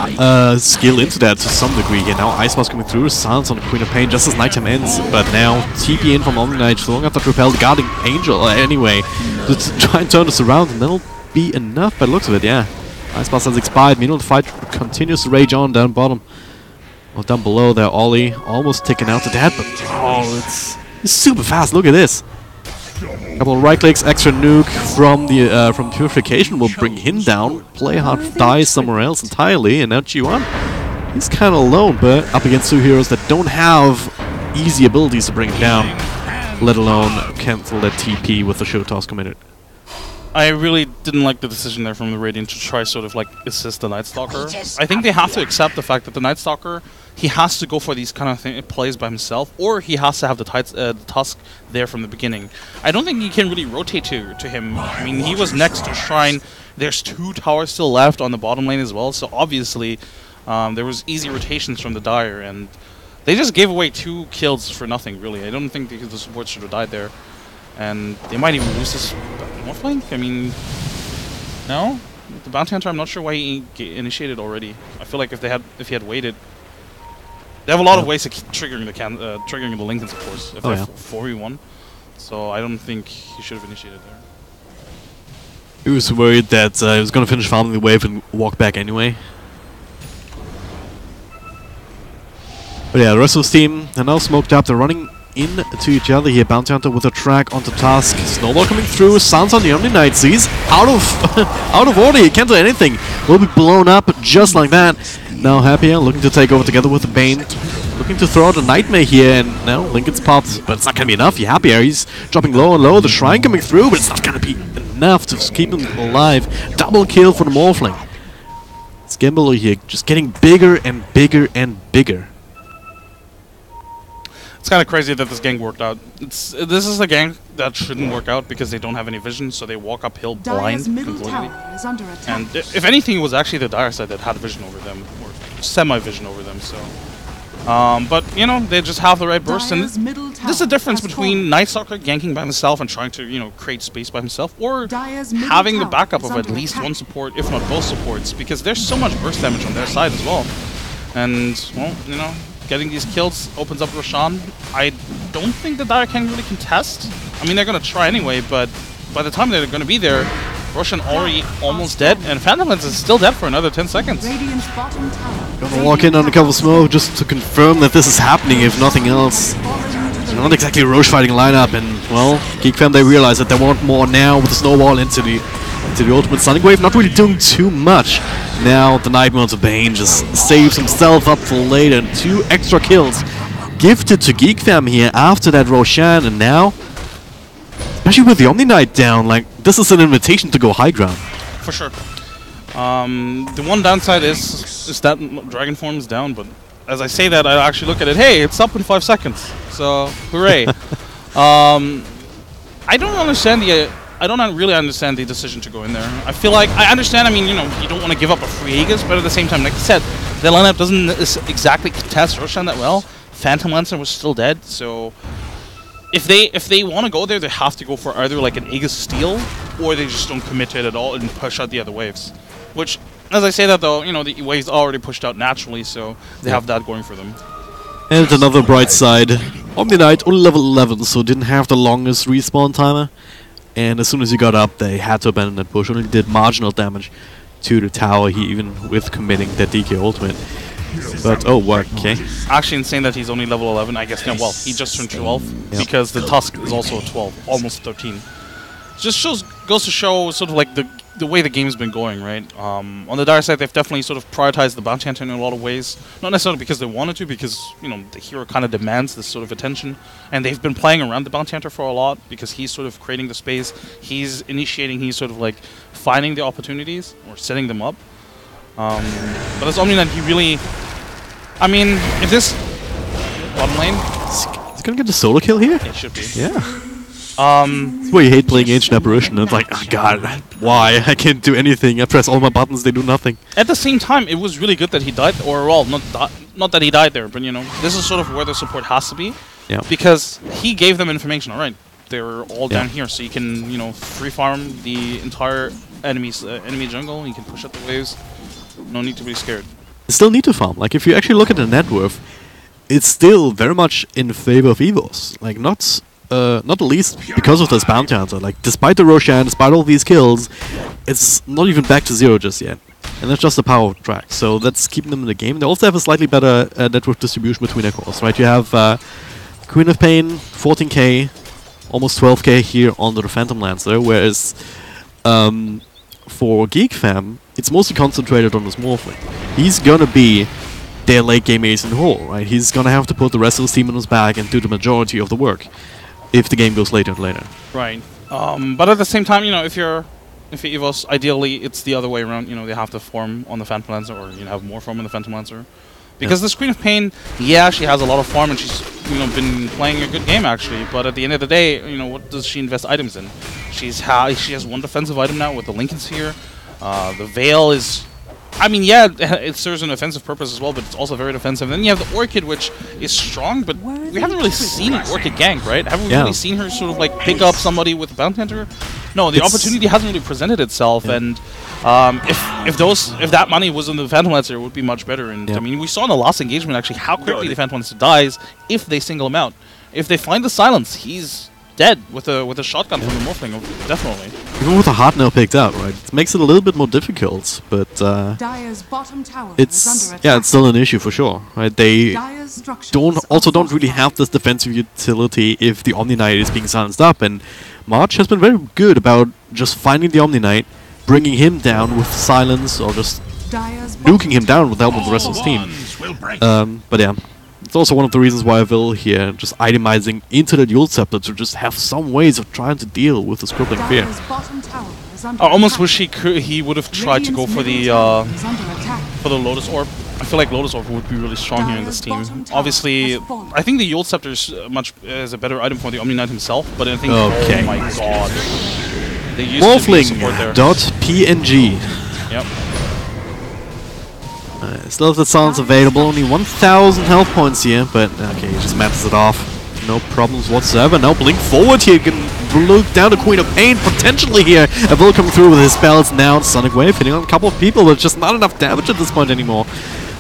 skill into that to some degree. Now Ice Mouse coming through, silence on the Queen of Pain just as nighttime ends, but now TP in from Omni-Knight, throwing out the Repel, guarding Angel anyway, to try and turn this around, and that'll be enough by the looks of it, yeah. Ice Mouse has expired, meanwhile the fight continues to rage on down bottom. Well, down below there, Ollie almost taken out to death, but it's super fast, look at this. Couple of right clicks, extra nuke from the Purification will bring him down. Play hard dies somewhere else entirely, and now G1, he's kind of alone, but up against two heroes that don't have easy abilities to bring him down, let alone cancel that TP with the show toss committed. I really didn't like the decision there from the Radiant to try sort of like assist the Night Stalker. I think they have to accept the fact that the Night Stalker, he has to go for these kind of plays by himself, or he has to have the Tusk there from the beginning. I don't think he can really rotate to him. I mean, he was next to Shrine. There's 2 towers still left on the bottom lane as well, so obviously there was easy rotations from the Dire, and they just gave away 2 kills for nothing, really. I don't think the support should have died there. And they might even lose this North lane? I mean, no? The Bounty Hunter, I'm not sure why he initiated already. I feel like if he had waited, they have a lot of ways to keep triggering the Lincolns, of course, if they're 4v1. So I don't think he should have initiated there. He was worried that he was going to finish farming the wave and walk back anyway. But yeah, the rest of the team are now smoked up. They're running into each other here. Bounty Hunter with a track onto Tusk. Snowball coming through. Sounds on the Omni-Knight. Sees out of order. He can't do anything. Will be blown up just like that. Now Happier looking to take over together with the Bane. Looking to throw out a Nightmare here, and now Lincoln's popped, but it's not going to be enough. Happier, he's dropping low and low. The Shrine coming through, but it's not going to be enough to keep him alive. Double kill for the Morphling. Skimble here just getting bigger and bigger and bigger. It's kind of crazy that this gang worked out. This is a gang that shouldn't work out because they don't have any vision, so they walk uphill blind Dire's middle completely. tower is under attack. And if anything, it was actually the Dire side that had vision over them, or semi-vision over them. So, but you know, they just have the right burst, and Dire's middle there's a tower difference has between fallen. Night Stalker ganking by himself and trying to, you know, create space by himself, or Dire's middle having the tower backup is of at under least attack. one support, if not both supports, because there's so much burst damage on their side as well. And well, you know, getting these kills opens up Roshan. I don't think the Dire can really contest. I mean, they're gonna try anyway, but by the time they're gonna be there, Roshan already almost dead, and Phantom Lens is still dead for another 10 seconds. Radiant's bottom tower. Gonna walk in under cover of smoke just to confirm that this is happening, if nothing else. Not exactly a Roche fighting lineup, and well, Geek Fam, they realize that they want more now with the snowball into the ultimate Sonic Wave, not really doing too much. Now the Nightmare of Bane just saves himself up for later, and 2 extra kills gifted to Geek Fam here after that Roshan, and now, especially with the Omni Knight down, like, this is an invitation to go high ground. For sure. The one downside is that Dragon Form is down, but as I say that, I actually look at it, hey, it's up in 5 seconds, so hooray. I don't understand I don't really understand the decision to go in there. I feel like, I understand, I mean, you know, you don't want to give up a free Aegis, but at the same time, like I said, the lineup doesn't exactly contest Roshan that well. Phantom Lancer was still dead, so if they want to go there, they have to go for either like an Aegis steal, or they just don't commit to it at all and push out the other waves. Which, as I say that though, you know, the waves already pushed out naturally, so they have that going for them. And another bright side, Omni Knight only level 11, so didn't have the longest respawn timer. And as soon as he got up, they had to abandon that push. Only did marginal damage to the tower, even with committing that DK ultimate. But, oh, what? Okay. Actually insane that he's only level 11, I guess. No, well, he just turned 12, because the Tusk is also a 12, almost 13. Just goes to show sort of like the way the game's been going, right? On the Dire side, they've definitely sort of prioritized the Bounty Hunter in a lot of ways. Not necessarily because they wanted to, because, you know, the hero kind of demands this sort of attention. And they've been playing around the Bounty Hunter for a lot, because he's sort of creating the space, he's initiating, he's sort of like finding the opportunities, or setting them up. But as Omni Knight, he really... I mean, if this... bottom lane... He's gonna get the solo kill here? It should be. Yeah. That's why you hate playing Ancient Apparition. It's like, oh god, why? I can't do anything. I press all my buttons, they do nothing. At the same time, it was really good that he died, or well, not that he died there, but you know, this is sort of where the support has to be. Yeah. Because he gave them information, alright, they're all down here, so you can, you know, free farm the entire enemy jungle, you can push up the waves, no need to be scared. You still need to farm. Like, if you actually look at the net worth, it's still very much in favor of EVOS. Like, not the least because of this Bounty Hunter. Like, despite the Roshan, despite all these kills, it's not even back to 0 just yet. And that's just the power of track. So that's keeping them in the game. They also have a slightly better net worth distribution between their cores, right? You have Queen of Pain, 14k, almost 12k here on the Phantom Lancer, whereas for Geek Fam, it's mostly concentrated on the Morphling. He's gonna be their late game ace in the hole, right? He's gonna have to put the rest of his team on his back and do the majority of the work if the game goes later and later. Right. But at the same time, you know, if you're EVOS, ideally it's the other way around. You know, they have to farm on the Phantom Lancer, or you know, have more farm on the Phantom Lancer. Because this Queen of Pain, yeah, she has a lot of farm, and she's, you know, been playing a good game actually. But at the end of the day, you know, what does she invest items in? She has one defensive item now with the Lincoln's here. The Veil is, I mean, yeah, it serves an offensive purpose as well, but it's also very defensive. Then you have the Orchid, which is strong, but we haven't really seen Orchid gank, right? Haven't we really seen her sort of like pick up somebody with a Bounty Hunter? No, the opportunity hasn't really presented itself, and if that money was in the Phantom Lancer, it would be much better. And I mean, we saw in the last engagement actually how quickly the Phantom Lancer dies if they single him out. If they find the silence, he's dead with a shotgun from the Morphling, definitely. Even with a hard nail picked out, right? It makes it a little bit more difficult, but Dire's bottom tower it's is under attack. it's still an issue for sure, right? They Dire's structures don't really have this defensive utility if the Omni Knight is being silenced up, and March has been very good about just finding the Omni Knight, bringing him down with silence, or just Dire's nuking him down with the help of the rest of his team. But yeah, it's also one of the reasons why I will here just itemizing into the Dual Scepter to just have some ways of trying to deal with this crippling fear. Dire's bottom tower is under I almost attack. wish he would have tried to go for the Radiant's middle tower is under attack. Lotus Orb, I feel like Lotus Orb would be really strong here in this team. Obviously, I think the Yule Scepter is a better item for the Omni Knight himself, but I think Okay. oh my god, they used to be support there. Morphling.png. Yep. Still have the silence available, only 1,000 health points here, but okay, he just matches it off. No problems whatsoever. Now blink forward here, can look down the Queen of Pain potentially here. Evil coming through with his spells now. Sonic Wave hitting on a couple of people, but just not enough damage at this point anymore.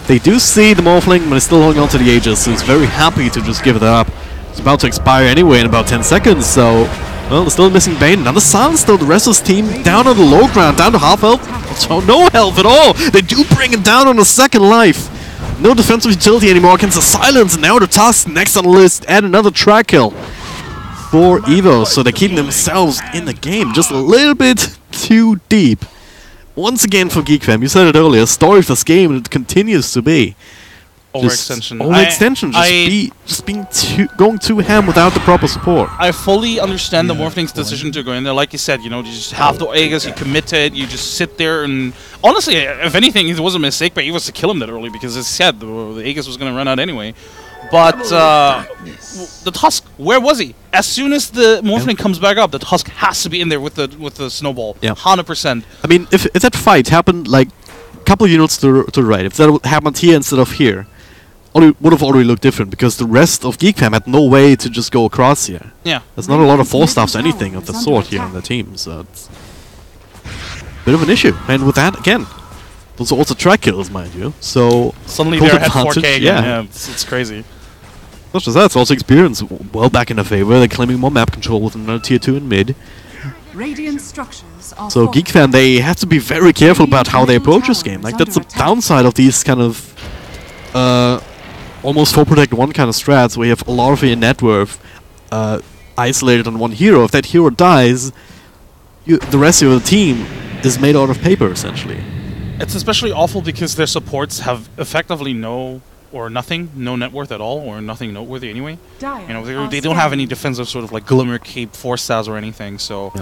They do see the Morphling, but he's still holding on to the Aegis, so he's very happy to just give it up. It's about to expire anyway in about 10 seconds, so... Well, they're still missing Bane. Another silence though. The rest of his team down on the low ground, down to half health. So no health at all. They do bring him down on a second life. No defensive utility anymore against the silence. And now the Tusk next on the list. Add another track kill for EVOS. So they're keeping themselves in the game just a little bit too deep. Once again for Geek Fam, you said it earlier, story of this game, and it continues to be. Overextension. Going too ham without the proper support. I fully understand the Morphling's decision to go in there. Like you said, you know, you just have the Aegis, you commit to it, you just sit there, and honestly, if anything, it was a mistake by EVOS to kill him that early, because as I said, the Aegis was going to run out anyway. But the Tusk, where was he? As soon as the Morphling comes back up, the Tusk has to be in there with the snowball. Yeah. 100%. I mean, if that fight happened like a couple of units to the right, if that happened here instead of here, it would have already looked different, because the rest of Geek Fam had no way to just go across here. Yeah. There's not a lot of force staffs or anything of the sort here on the team, so it's a bit of an issue. And with that, again, those are also track kills, mind you. So suddenly they're at 4K again. Yeah, it's crazy. Not just that, it's also experience well back in their favor. They're claiming more map control with another tier 2 in mid. Radiant structures are So Geek Fam, they have to be very careful about how they approach this game. Like, that's the downside of these kind of almost 4 protect 1 kind of strats, where you have a lot of your net worth isolated on one hero. If that hero dies, the rest of your team is made out of paper, essentially. It's especially awful because their supports have effectively no net worth at all, or nothing noteworthy anyway. You know, they don't have any defensive sort of like Glimmer, Cape, Force Stabs or anything, so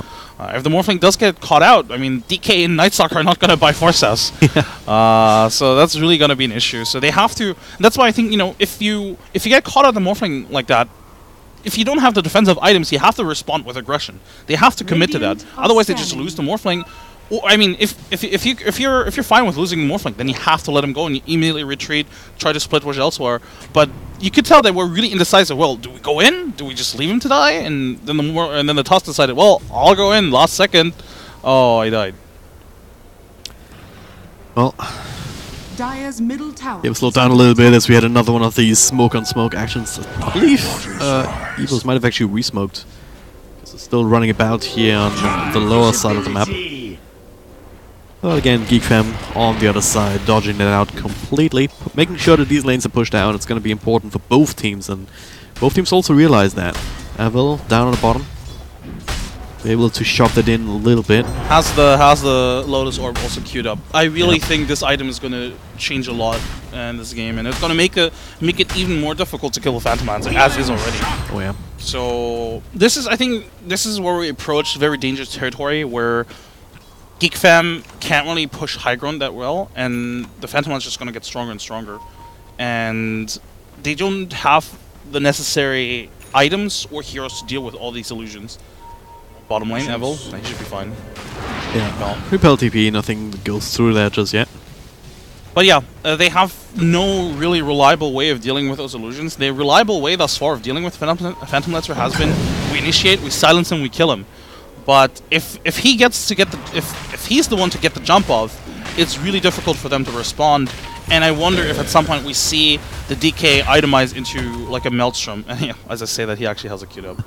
if the Morphling does get caught out, I mean, DK and Nightstalker are not going to buy Force Stabs. So that's really going to be an issue. So they have to, that's why I think, you know, if you get caught out the Morphling like that, if you don't have the defensive items, you have to respond with aggression. They have to commit to that. Otherwise they just lose the Morphling. Well, I mean, if you're fine with losing Morphling, then you have to let him go and you immediately retreat, try to split push elsewhere. But you could tell that we're really indecisive. Well, do we go in? Do we just leave him to die? And then the Tusk decided, well, I'll go in last second. Oh, he died. Well, Dire's middle tower. yeah, we slowed down a little bit as we had another one of these smoke on smoke actions. I believe EVOS might have actually resmoked, because it's still running about here on the lower side of the map. Well, again, Geek Fam on the other side, dodging it out completely, making sure that these lanes are pushed down. It's going to be important for both teams, and both teams also realize that. Avil down on the bottom, be able to shove that in a little bit. Has the Lotus Orb also queued up? I really think this item is going to change a lot in this game, and it's going to make it even more difficult to kill the Phantom Lands, as is already. Oh yeah. So I think this is where we approach very dangerous territory, where Geek Fam can't really push high ground that well, and the Phantom Land's just going to get stronger and stronger. And they don't have the necessary items or heroes to deal with all these illusions. Bottom lane, Evil, he should be fine. Yeah, Repel TP, nothing goes through there just yet. But yeah, they have no really reliable way of dealing with those illusions. The reliable way thus far of dealing with Phantom Lancer has been, we initiate, we silence him, we kill him. But if he gets to get the if he's the one to get the jump off, it's really difficult for them to respond. And I wonder if at some point we see the DK itemize into like a Maelstrom. And yeah, as I say that, he actually has a queued up.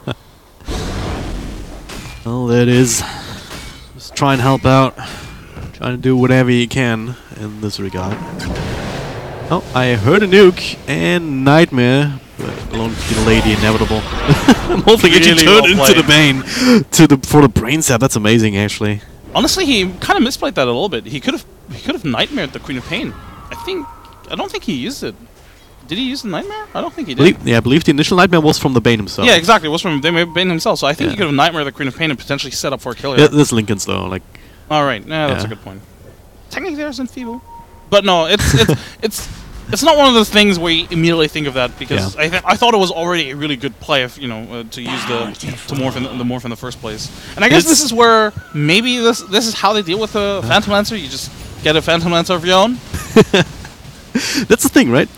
Well, there it is. Just try and help out. Trying to do whatever you can in this regard. Oh, I heard a nuke and Nightmare. But alone delayed the inevitable. Morphling actually turned into the Bane for the brain sap. That's amazing, actually. Honestly, he kind of misplayed that a little bit. He could have Nightmared the Queen of Pain. I don't think he used it. Did he use the Nightmare? I don't think he did. I believe the initial Nightmare was from the Bane himself. Yeah, exactly. It was from the Bane himself. So I think he could have Nightmared the Queen of Pain and potentially set up for a kill. Yeah, this Lincoln's though, like. All right, that's a good point. Technically, there's Enfeeble, but no, it's It's not one of those things where you immediately think of that because I thought it was already a really good play if, to use the morph in the first place. And I guess this is where maybe this is how they deal with the Phantom Lancer. You just get a Phantom Lancer of your own. That's the thing, right?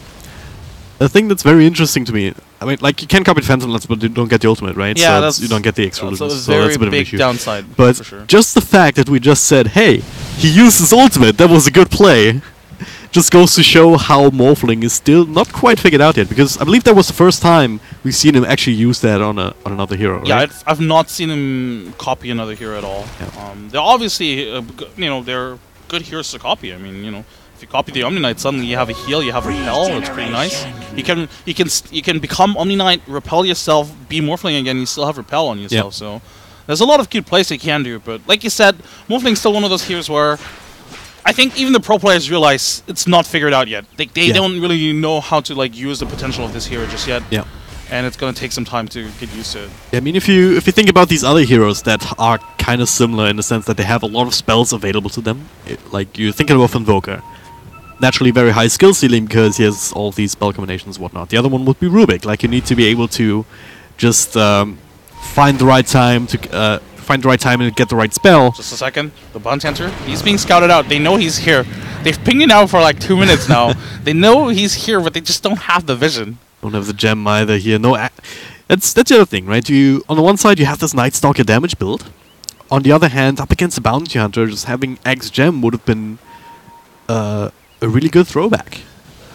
The thing that's very interesting to me. I mean, like, you can copy Phantom Lance, but you don't get the ultimate, right? Yeah, so you don't get the extra that's loops, a very that's a bit of an big issue. downside. But for sure. just the fact that we just said, hey, he used his ultimate, that was a good play, just goes to show how Morphling is still not quite figured out yet. Because I believe that was the first time we've seen him actually use that on another hero, right? Yeah, I've not seen him copy another hero at all. Yeah. They're obviously, they're good heroes to copy. I mean, if you copy the Omni Knight, suddenly you have a heal, you have repel. It's pretty nice. You can become Omni Knight, repel yourself, be Morphling again. You still have repel on yourself. So there's a lot of cute plays you can do. But like you said, Morphling's still one of those heroes where I think even the pro players realize it's not figured out yet. They don't really know how to use the potential of this hero just yet. Yeah. And it's gonna take some time to get used to it. Yeah, I mean, if you think about these other heroes that are kind of similar in the sense that they have a lot of spells available to them, like you're thinking of Invoker. Naturally very high skill ceiling because he has all these spell combinations and whatnot. The other one would be Rubik. Like, you need to be able to just find the right time and get the right spell. Just a second. The Bounty Hunter, he's being scouted out. They know he's here. They've pinged him out for like 2 minutes now. They know he's here, but they just don't have the vision. Don't have the gem either here. That's the other thing, right? On the one side, you have this Night Stalker damage build. On the other hand, up against the Bounty Hunter, just having X gem would have been a really good throwback.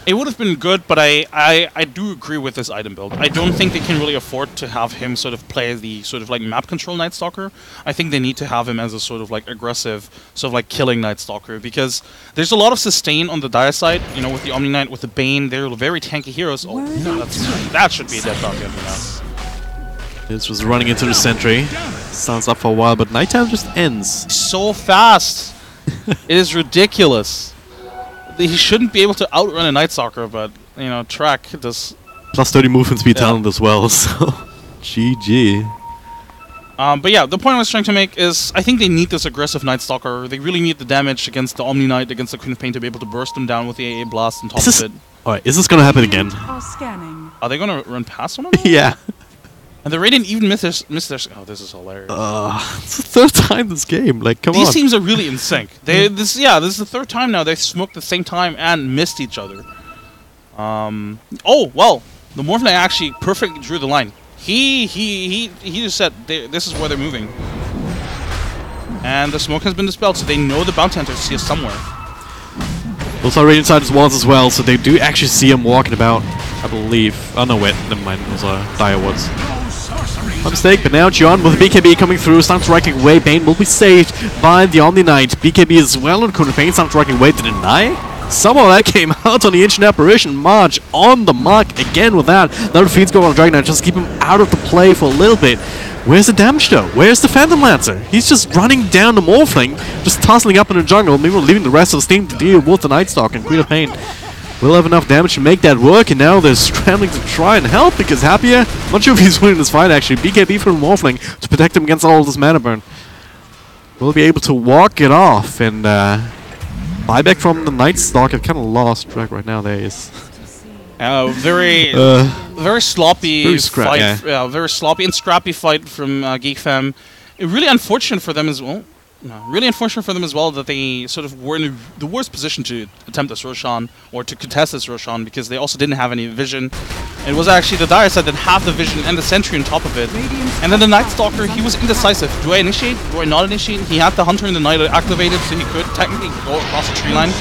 It would have been good, but I do agree with this item build. I don't think they can really afford to have him sort of play the sort of map control Night Stalker. I think they need to have him as a sort of aggressive, sort of killing Night Stalker, because there's a lot of sustain on the Dire side, with the Omni Knight, with the Bane. They're very tanky heroes. Oh, that should be a dead Bounty Hunter now. This was running into the sentry. Sounds up for a while, but nighttime just ends. So fast. It is ridiculous. He shouldn't be able to outrun a Night Stalker, but, Track does... Plus 30 movement speed talent as well, so... GG. But yeah, the point I was trying to make is, I think they need this aggressive Night Stalker. They really need the damage against the Omni Knight, against the Queen of Pain, to be able to burst them down with the AA Blast on top of it. Alright, is this gonna happen again? Are they gonna run past one another? Yeah. And the Radiant even miss their... Oh, this is hilarious. It's the third time this game. Like, come on. These teams are really in sync. This is the third time now they've smoked at the same time and missed each other. Oh, well, the Morph Knight actually perfectly drew the line. He just said, this is where they're moving. And the smoke has been dispelled, so they know the Bounty Hunter is here somewhere. Those are Radiant side as well, so they do actually see him walking about, I believe. Oh no, wait, never mind, those are Dire Woods. My mistake, but now Jan with the BKB coming through, starts striking away. Bane will be saved by the Omni Knight. BKB as well on Queen of Pain, starts striking away to deny. Somehow that came out on the Ancient Apparition. March on the mark again with that. Another feeds go on Dragon Knight, just keep him out of the play for a little bit. Where's the damage though? Where's the Phantom Lancer? He's just running down the Morphling, just tussling up in the jungle, maybe leaving the rest of the team to deal with the Night Stalker and Queen of Pain. Will have enough damage to make that work, and now they're scrambling to try and help because Happier, not sure if he's winning this fight actually. BKB from Morphling to protect him against all of this mana burn. Will be able to walk it off and buyback from the Night Stalker. Kind of lost track right now. There he is. Very sloppy fight. Yeah. Very sloppy and scrappy fight from Geek Fam. Really unfortunate for them as well. Really unfortunate for them as well that they sort of were in the worst position to attempt this Roshan or to contest this Roshan because they also didn't have any vision. It was actually the Dire side that had the vision and the sentry on top of it. And then the Night Stalker, he was indecisive. Do I initiate? Do I not initiate? He had the Hunter and the Knight activated so he could technically go across the tree line.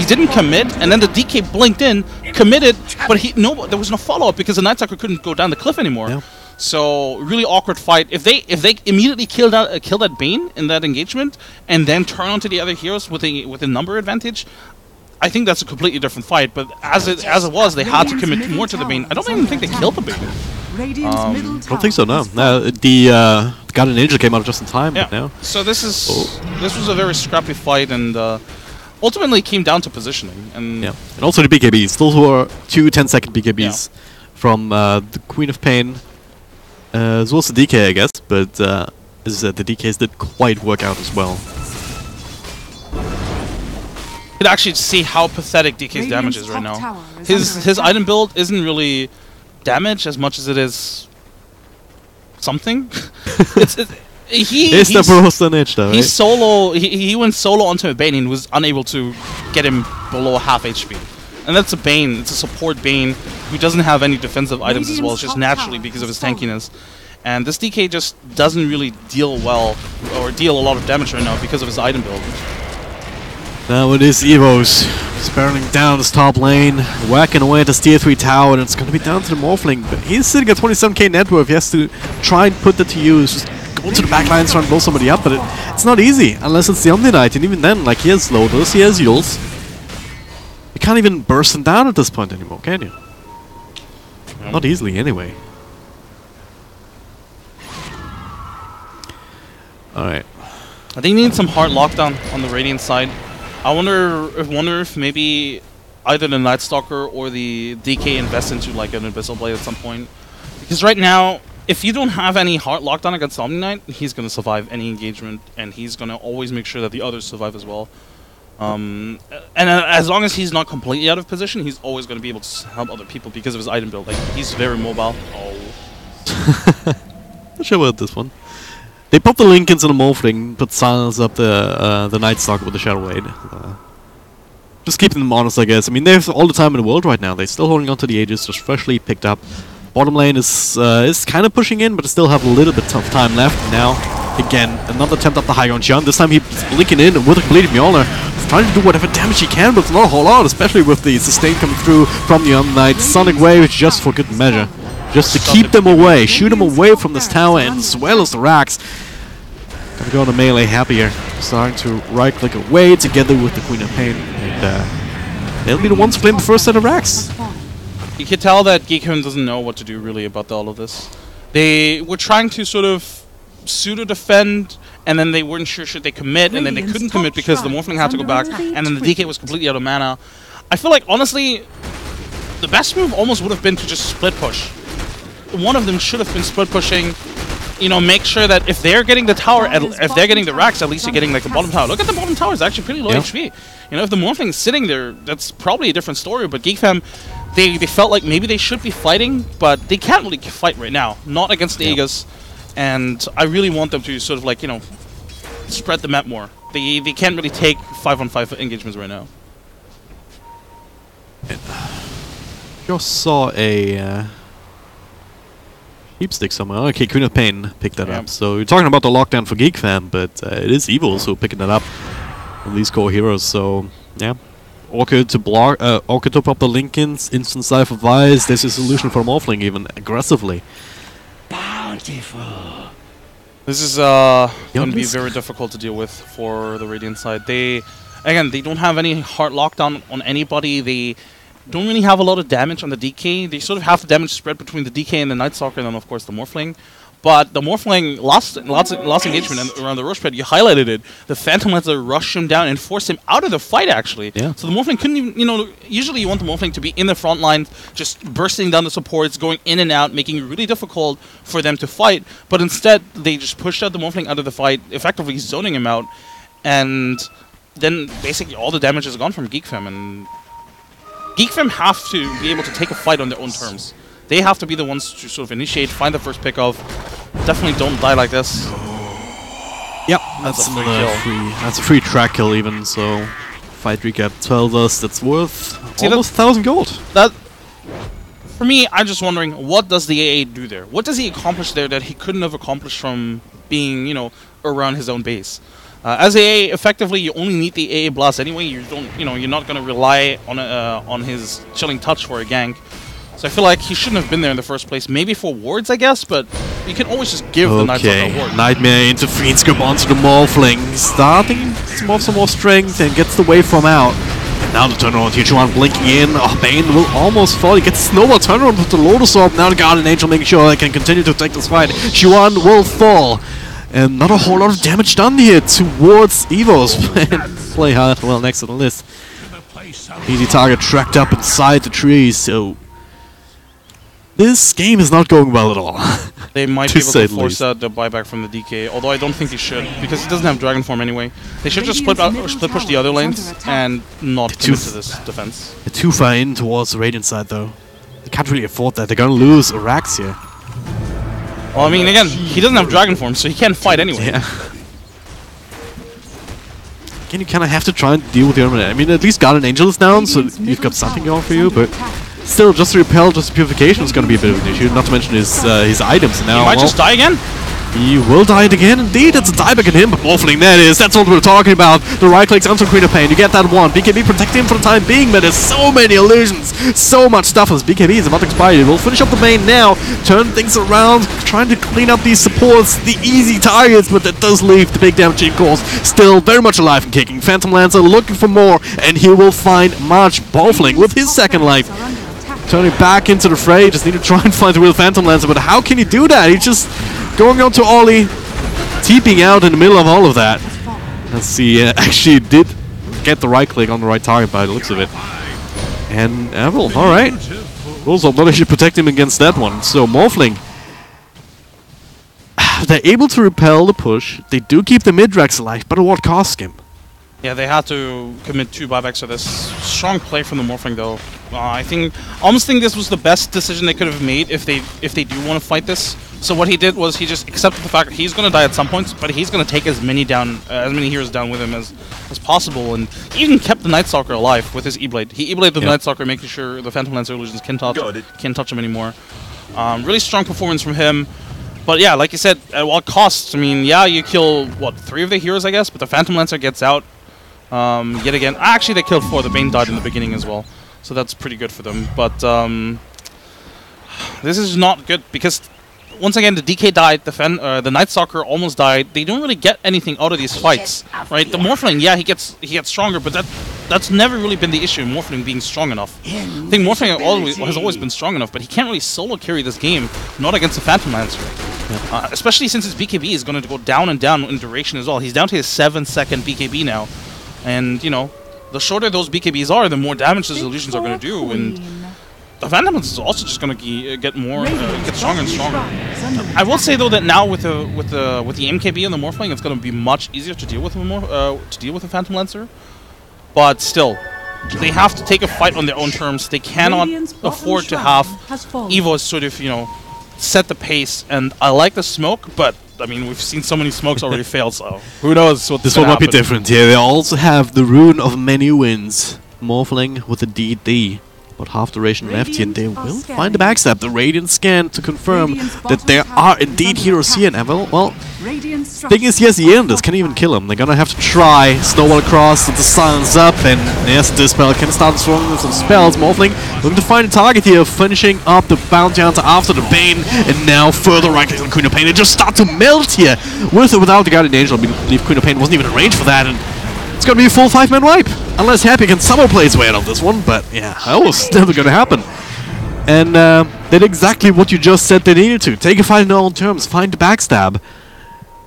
He didn't commit, and then the DK blinked in, committed, but there was no follow-up because the Night Stalker couldn't go down the cliff anymore. Yeah. So really awkward fight. If they immediately killed that Bane in that engagement and then turn onto the other heroes with a number advantage, I think that's a completely different fight. But as it was, they had to commit more to the Bane. I don't even think they killed the Bane. I don't think so. No. The Guardian Angel came out just in time. Yeah. Now. So this was a very scrappy fight and. Ultimately came down to positioning. And also the BKBs. Those were two 10-second BKBs from the Queen of Pain. As well as the DK, I guess, but as I said, the DKs did quite work out as well. could actually see how pathetic DK's damage is right now. His item build isn't really damage as much as it is something. It's He's the burst on edge, though. Right? He's solo. He went solo onto a Bane and was unable to get him below half HP. And that's a Bane. It's a support Bane who doesn't have any defensive items as well. It's just naturally because of his tankiness. And this DK just doesn't really deal well or deal a lot of damage right now because of his item build. Now it is EVOS. He's barreling down this top lane, whacking away at this tier 3 tower, and it's going to be down to the Morphling. But he's sitting at 27k net worth. He has to try and put that to use. Just go to the back lines, try and blow somebody up, but it's not easy unless it's the Omni Knight. And even then, like, he has loaders, he has heals. You can't even burst him down at this point anymore, can you? Not easily, anyway. Alright. I think you need some hard lockdown on the Radiant side. I wonder if maybe either the Night Stalker or the DK invest into like an Abyssal Blade at some point. Because right now, if you don't have any hard lockdown against Omni Knight, he's going to survive any engagement, and he's going to always make sure that the others survive as well. And as long as he's not completely out of position, he's always going to be able to help other people because of his item build. Like, he's very mobile. Oh. Not sure about this one. They pop the link into the Morphling, but silence up the Night Stalker with the Shadow Raid. Just keeping them honest, I guess. I mean, they have all the time in the world right now. They're still holding on to the Aegis, just freshly picked up. Bottom lane is kind of pushing in, but they still have a little bit of time left. Now, again, another attempt up the high ground Jan. This time he's blinking in with a completed Mjolnir. He's trying to do whatever damage he can, but it's not a whole lot, especially with the sustain coming through from the Knight. Sonic Wave just for good measure. Just to keep them away, shoot them away from this tower, and as well as the racks. Gonna go on the melee happier. Starting to right-click away together with the Queen of Pain, and they'll be the ones playing the first set of racks. You can tell that Geek doesn't know what to do really about all of this. They were trying to sort of pseudo-defend, and then they weren't sure should they commit, and then they couldn't commit because the Morphling had to go back, and then the DK was completely out of mana. I feel like, honestly, the best move almost would have been to just split push. One of them should have been split pushing, you know, make sure that if they're getting the tower, if they're getting the racks, at least you're getting like the bottom tower. Look at the bottom tower, it's actually pretty low HP. You know, if the Morphling's sitting there, that's probably a different story, but Geek Fam, they felt like maybe they should be fighting, but they can't really fight right now. Not against the Aegis, and I really want them to sort of like, you know, spread the map more. They can't really take 5-on-5 engagements right now. Just saw a Heapstick somewhere. Okay, Queen of Pain picked that up. So you're talking about the lockdown for Geek Fam, but it is EVOS who are picking that up from these core heroes. So yeah, Orchid to block, Orchid to pop the Lincolns, instant Cypher Vice. There's a solution for Morphling even aggressively. Bountiful. This is going to be very difficult to deal with for the Radiant side. They don't have any hard lockdown on anybody. They don't really have a lot of damage on the DK. They sort of have the damage spread between the DK and the Night Stalker, and then of course the Morphling. But the Morphling lost engagement and around the rush pad. You highlighted it. The Phantom had to rush him down and force him out of the fight, actually. Yeah. So the Morphling couldn't even, you know, usually you want the Morphling to be in the front line, just bursting down the supports, going in and out, making it really difficult for them to fight. But instead, they just pushed out the Morphling out of the fight, effectively zoning him out. And then basically all the damage is gone from Geek Fam. And Geek Fam have to be able to take a fight on their own terms. They have to be the ones to sort of initiate, find the first pick off. Definitely don't die like this. Yep, that's a free kill. That's a free track kill even, so fight recap tells us that's worth almost 1,000 gold. That, for me, I'm just wondering, what does the AA do there? What does he accomplish there that he couldn't have accomplished from being, you know, around his own base? As AA, effectively, you only need the AA blast anyway. You don't, you know, you're not going to rely on his chilling touch for a gank. So I feel like he shouldn't have been there in the first place. Maybe for wards, I guess, but you can always just give the Night Stalker a ward. Nightmare into Fiendscope onto the Morphling, starting to morph some more strength and gets the waveform out. And now the turnaround, Tijuan blinking in. Oh, Bane will almost fall. He gets a snowball turnaround with the Lotus Orb. Now the Guardian Angel making sure they can continue to take this fight. Tijuan will fall. And not a whole lot of damage done here towards EVOS. Play hard, well, next to the list. Easy target tracked up inside the trees, so this game is not going well at all. They might To be able say to the force least. out the buyback from the DK, although I don't think they should, because he doesn't have Dragon Form anyway. They should just split push the other lanes and not commit to this defense. They're too far in towards the Radiant side, though. They can't really afford that. They're gonna lose Arax here. Well, I mean, again, he doesn't have Dragon Form, so he can't fight anyway. Yeah. Again, you kind of have to try and deal with your own. I mean, at least Guardian Angel is down, so you've got something going for you, but still, just repel, just purification is going to be a bit of an issue. Not to mention his items. Now, He might just die again. he will die it again. Indeed, it's a dieback on him, but Morphling, that is. That's what we're talking about. The right clicks onto Queen of Pain. You get that one. BKB protecting him for the time being, but there's so many illusions, so much stuff as BKB is about to expire. He will finish up the main now, turn things around, trying to clean up these supports, the easy targets, but that does leave the big damaging cores still very much alive and kicking. Phantom Lancer looking for more, and he will find March Morphling with his second life. Turning back into the fray, just need to try and find the real Phantom Lancer, but how can he do that? He's just going on to Ollie, TPing out in the middle of all of that. Let's see, actually did get the right click on the right target by the looks of it. And Evil, alright. Also, not actually protect him against that one. So, Morphling, they're able to repel the push. They do keep the mid-Drax alive, but at what cost, him? Yeah, they had to commit 2 buybacks to this. Strong play from the Morphling, though. I almost think this was the best decision they could have made if they do want to fight this. So what he did was he just accepted the fact that he's going to die at some points, but he's going to take as many heroes down with him as possible, and he even kept the Night Stalker alive with his E-Blade. He E-Bladed the Night Stalker, making sure the Phantom Lancer illusions can't touch him anymore. Really strong performance from him. But yeah, like you said, at what cost? I mean, yeah, you kill, what, 3 of the heroes, I guess, but the Phantom Lancer gets out yet again. Actually, they killed 4. The Bane died in the beginning as well, so that's pretty good for them. But this is not good, because once again, the DK died, the Night Stalker almost died. They don't really get anything out of these fights, right? The Morphling, yeah, he gets stronger, but that's never really been the issue, Morphling being strong enough. I think Morphling has always been strong enough, but he can't really solo carry this game, not against the Phantom Lancer. Especially since his BKB is going to go down and down in duration as well. He's down to his 7-second BKB now. And, you know, the shorter those BKBs are, the more damage those illusions are going to do. And the Phantom Lancer is also just going to get stronger and stronger. I will say though that now with the MKB and the Morphling, it's going to be much easier to deal with the Phantom Lancer. But still, they have to take a fight on their own terms. They cannot afford to have EVOS sort of, you know, set the pace. And I like the smoke, but I mean, we've seen so many smokes already fail, so who knows what this one might be different. Yeah, they also have the Rune of Many Winds. Morphling with a DD. About half duration left here, and they will find the backstab. The Radiant scan to confirm that there are indeed heroes here in Evil. Well, thing is, yes, the Enders can even kill him. They're gonna have to try snowball across, the silence up, and yes, Dispel can start throwing some spells. Morphling looking to find a target here, finishing up the Bounty Hunter after the Bane, and now further right click on Queen of Pain. They just start to melt here with or without the Guardian Angel. I believe Queen of Pain wasn't even in range for that, and it's gonna be a full 5-man wipe. Unless Happy can somehow play his way out of this one, but yeah, that was never gonna happen. And did exactly what you just said they needed to. Take a fight in their own terms, find the backstab,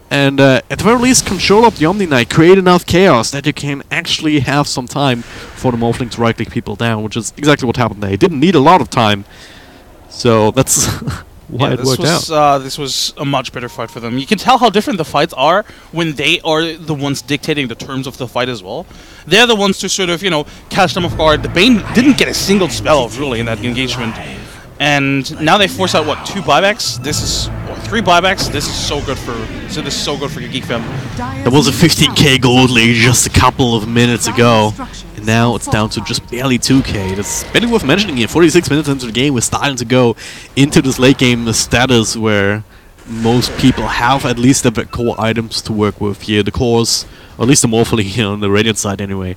and at the very least control up the Omni Knight, create enough chaos that you can actually have some time for the Morphling to right-click people down, which is exactly what happened there. He didn't need a lot of time, so that's why it worked out. This was a much better fight for them. You can tell how different the fights are when they are the ones dictating the terms of the fight as well. They're the ones to sort of, you know, catch them off guard. The Bane didn't get a single spell really in that engagement. And now they force out, what, 2 buybacks? Or 3 buybacks? This is so good for your Geek fam. There was a 15k gold lead just a couple of minutes ago, and now it's down to just barely 2k. That's barely worth mentioning here. 46 minutes into the game, we're starting to go into this late game status where most people have at least their core items to work with here. The cores, or at least the Morphling here on the Radiant side anyway,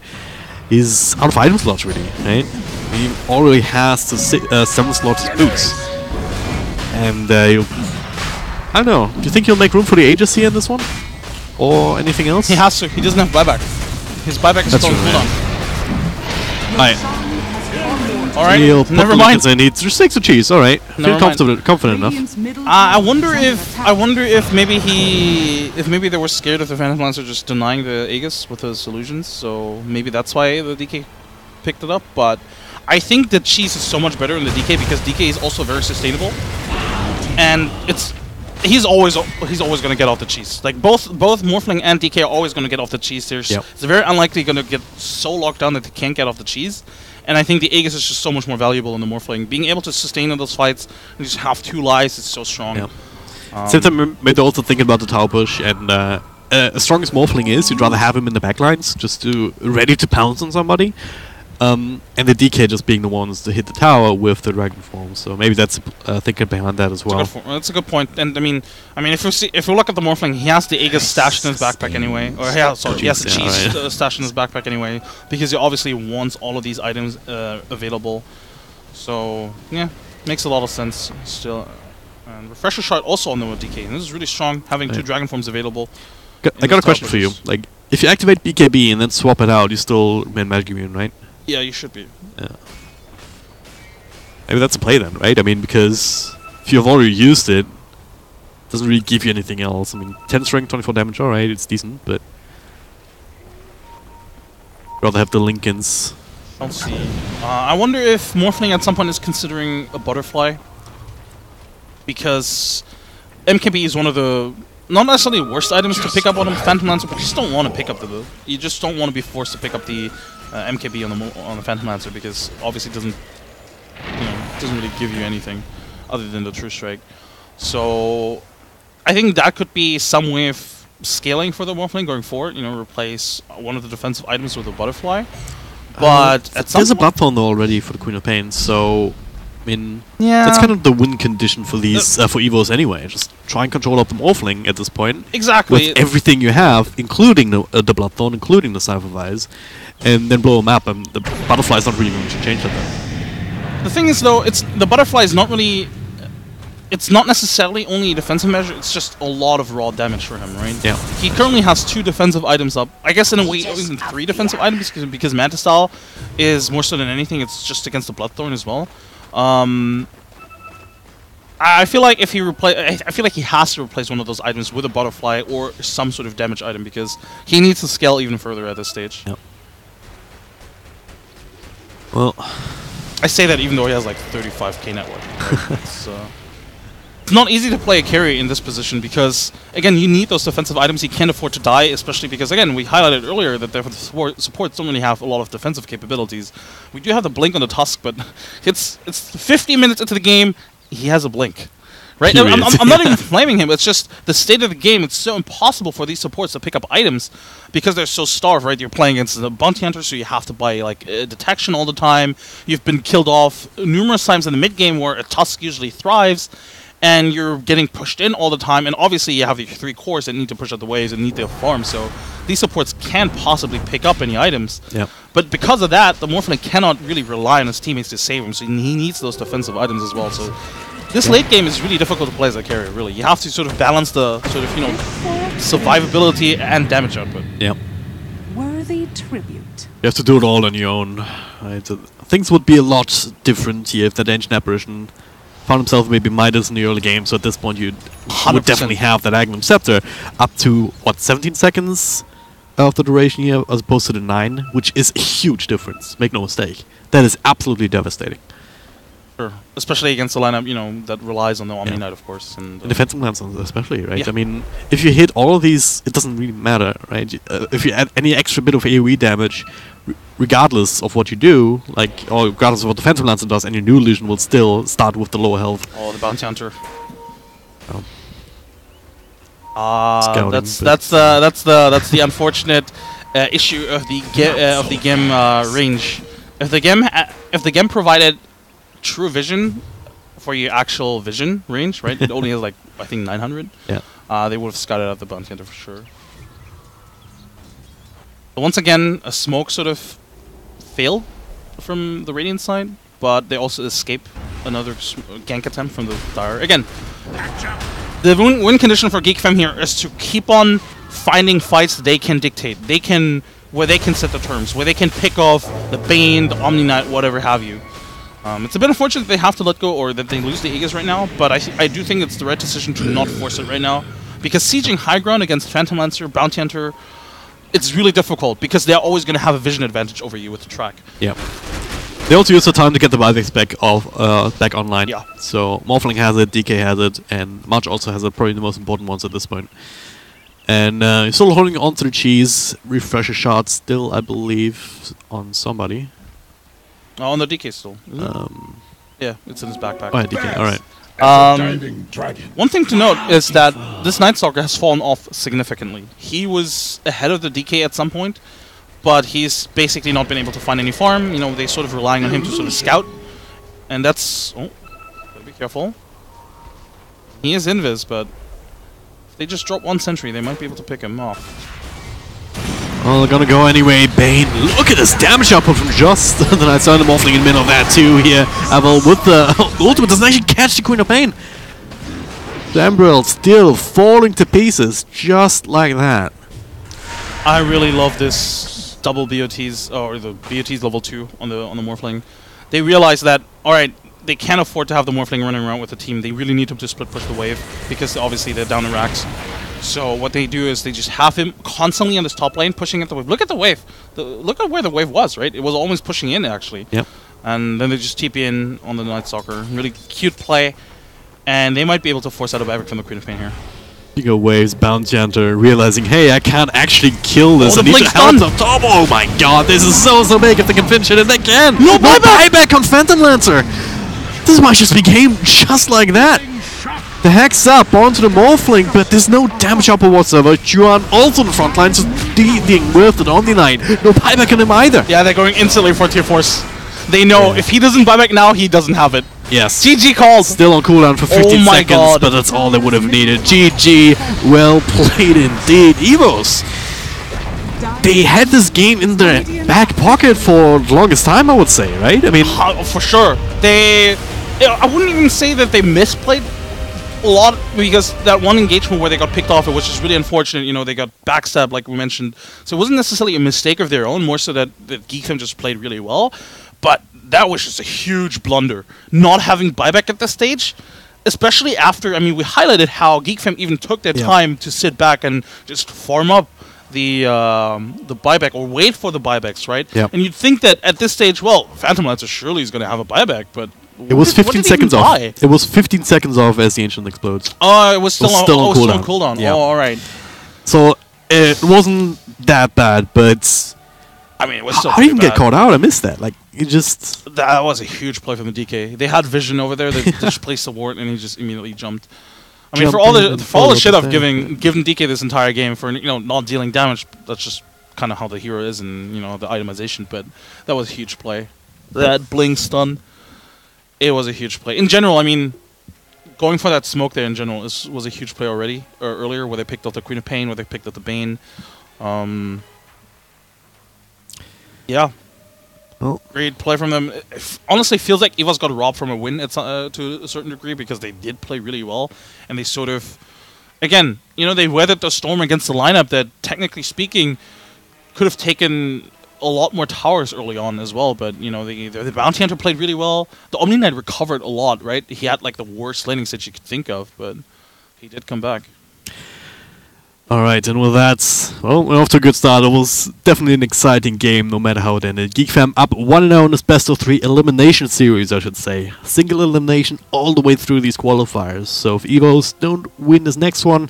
is out of item slots really, right? He already has the 7 slots boots. And I don't know, do you think he'll make room for the Aegis here in this one? Or anything else? He has to, he doesn't have buyback. His buyback is still on cooldown. Alright, never mind. He just takes the cheese, alright. Feel confident enough. I wonder if maybe they were scared of the Phantom Lancer just denying the Aegis with his illusions, so maybe that's why the DK picked it up, but I think that cheese is so much better in the DK because DK is also very sustainable. And it's he's always going to get off the cheese. Like both Morphling and DK are always going to get off the cheese. It's very unlikely going to get so locked down that they can't get off the cheese. And I think the Aegis is just so much more valuable in the Morphling. Being able to sustain in those fights and just have 2 lives is so strong. Yeah. Since I'm maybe also thinking about the tower push, and as strong as Morphling is, you'd rather have him in the backlines, just ready to pounce on somebody. And the DK just being the ones to hit the tower with the dragon form, so maybe that's thinking behind that as well. That's a good point. And I mean, if you look at the Morphling, he has the Aegis stashed in his backpack anyway, or he has the cheese stashed in his backpack anyway, because he obviously wants all of these items available. So yeah, makes a lot of sense still. And Refresher Shot also on the DK. And this is really strong, having 2 dragon forms available. I got a question for you. Like, if you activate BKB and then swap it out, you still remain magic immune, right? Yeah, you should be. Yeah. Maybe that's a play then, right? I mean, because if you've already used it, it doesn't really give you anything else. I mean, 10 strength, 24 damage, alright, it's decent, but rather have the Lincolns. I'll see. I wonder if Morphling at some point is considering a butterfly, because MKB is one of the not necessarily worst items to pick up on a Phantom Lancer, but you just don't want to pick up you just don't want to be forced to pick up the MKB on the Phantom Lancer, because obviously it doesn't really give you anything other than the True Strike. So I think that could be some way of scaling for the Morphling going forward. Replace one of the defensive items with a butterfly. But there's a Bloodthorn though already for the Queen of Pain, so I mean, yeah, that's kind of the win condition for these for EVOS anyway. Just try and control up the Morphling at this point. Exactly. With everything you have, including the Bloodthorn, including the Cypher Vise, and then blow them up. And the Butterfly's not really going to change that then. The thing is, though, the Butterfly is not really. It's not necessarily only a defensive measure. It's just a lot of raw damage for him, right? Yeah. He currently has 2 defensive items up. I guess in a way, even 3 defensive items because Manta Style is more so than anything. It's just against the Bloodthorn as well. I feel like if he I feel like he has to replace one of those items with a butterfly or some sort of damage item, because he needs to scale even further at this stage. Yep. Well, I say that even though he has like 35k net worth. It's not easy to play a carry in this position because, again, you need those defensive items. He can't afford to die, especially because, again, we highlighted earlier that the supports don't really have a lot of defensive capabilities. We do have the blink on the Tusk, but it's 50 minutes into the game, he has a blink. Right? I'm not even blaming him. It's just the state of the game. It's so impossible for these supports to pick up items because they're so starved, right? You're playing against a bounty hunter, so you have to buy like detection all the time. You've been killed off numerous times in the mid game where a Tusk usually thrives, and you're getting pushed in all the time. And obviously, you have your 3 cores that need to push out the waves and need to farm. So these supports can't possibly pick up any items. Yep. But because of that, the Morphling cannot really rely on his teammates to save him. So he needs those defensive items as well. So this late game is really difficult to play as a carrier, really. You have to sort of balance the sort of, survivability and damage output. Yep. Worthy tribute. You have to do it all on your own. Right? Things would be a lot different here if that Ancient Apparition found himself maybe Midas in the early game, so at this point you would definitely have that Agnum Scepter up to, 17 seconds of the duration here, as opposed to the 9, which is a huge difference, make no mistake. That is absolutely devastating. Sure. Especially against a lineup, that relies on the Omni Knight, of course. And defensive lances especially, right? Yeah. I mean, if you hit all of these, it doesn't really matter, right? If you add any extra bit of AoE damage, regardless of what you do, or regardless of what defensive lancer does, and your new illusion will still start with the lower health. Oh, the bounty hunter. Scouting, that's the unfortunate issue of the gem range. If the gem provided true vision for your actual vision range, right? It only has I think 900. Yeah. They would have scouted out the bounty hunter for sure. But once again, a smoke sort of fail from the Radiant side, but they also escape another gank attempt from the Dire. Again, the win condition for Geek Fam here is to keep on finding fights they can dictate. Where they can set the terms, where they can pick off the Bane, the Omni Knight, whatever have you. It's a bit unfortunate that they have to let go or that they lose the Aegis right now, but I do think it's the right decision to not force it right now. Because sieging high ground against Phantom Lancer, Bounty Hunter, it's really difficult because they're always going to have a vision advantage over you with the track. Yep. They also use the time to get the buyback back online. Yeah. So Morphling has it, DK has it, and March also has it. Probably the most important ones at this point. And he's still holding on to the cheese. Refresher shot still, I believe, on somebody. Oh, on the DK still. Yeah, it's in his backpack. Oh, yeah, DK. All right. One thing to note is that this Night Stalker has fallen off significantly. He was ahead of the DK at some point, but he's basically not been able to find any farm. You know, they sort of relying on him to sort of scout, and that's... Oh, gotta be careful. He is invis, but if they just drop one sentry, they might be able to pick him off. Well, they're gonna go anyway. Bane, look at this damage output from just the Night Stalker. The Morphling in the middle of that too here. Avel with the ultimate doesn't actually catch the Queen of Pain. The Emerald still falling to pieces just like that. I really love this double BOTs, or the BOTs level 2 on the Morphling. They realize that, alright, they can't afford to have the Morphling running around with the team. They really need him to split push the wave, because obviously they're down in racks. So what they do is they just have him constantly on this top lane, pushing at the wave. Look at the wave. Look at where the wave was, right? It was almost pushing in, actually. Yep. And then they just TP in on the Night Stalker. Really cute play. And they might be able to force out a buyback from the Queen of Pain here. Bigger waves, Bounty Hunter, realizing, hey, I can't actually kill this. Oh, I need to help up top. Oh my god, this is so big if they can finish it, and they can! No buyback on Phantom Lancer! This might just be game just like that. The Hex up onto the Morphling, but there's no damage output whatsoever. Juan also on the front line, just dealing with it on the line. No buyback on him either. Yeah, they're going instantly for tier 4s. They know if he doesn't buy back now, he doesn't have it. Yes. GG calls. Still on cooldown for 15 seconds, God. but that's all they would have needed. GG. Well played indeed. EVOS. They had this game in their back pocket for the longest time, I would say, right? I mean, for sure. I wouldn't even say that they misplayed a lot, because that one engagement where they got picked off, it was just really unfortunate. You know, they got backstabbed, like we mentioned. So it wasn't necessarily a mistake of their own, more so that Geek just played really well. But that was just a huge blunder. Not having buyback at this stage, especially after, I mean, we highlighted how GeekFam even took their time to sit back and just farm up the buyback, or wait for the buybacks, right? Yep. And you'd think that at this stage, well, Phantom Lancer surely is going to have a buyback, but it was 15 seconds off. It was 15 seconds off as the Ancient explodes. Oh, it was still on cooldown. cooldown. Yeah. Oh, alright. So it wasn't that bad, but I mean, it was still how did you even get caught out? I missed that. Like, it just... That was a huge play from the DK. They had vision over there. They just placed the ward, and he just immediately jumped. I mean, for all the shit I've given DK this entire game for, you know, not dealing damage, that's just kind of how the hero is, and, you know, the itemization. But that was a huge play. That bling stun, it was a huge play. In general, I mean, going for that smoke there in general was a huge play already, or earlier, where they picked up the Queen of Pain, where they picked up the Bane. Yeah. Well, great play from them. It honestly feels like EVOS got robbed from a win to a certain degree, because they did play really well, and they sort of, again, you know, they weathered the storm against the lineup that, technically speaking, could have taken a lot more towers early on as well. But, you know, the Bounty Hunter played really well. The Omni Knight recovered a lot, right? He had like the worst laning set you could think of, but he did come back. Alright, and with that, well, we're off to a good start. It was definitely an exciting game, no matter how it ended. GeekFam up 1-0 in this best-of-3 elimination series, I should say. Single elimination all the way through these qualifiers. So if EVOS don't win this next one,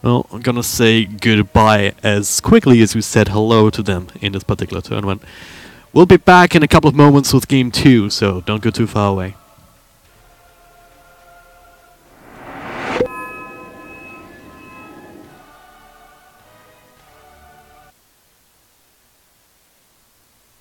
well, I'm gonna say goodbye as quickly as we said hello to them in this particular tournament. We'll be back in a couple of moments with Game 2, so don't go too far away.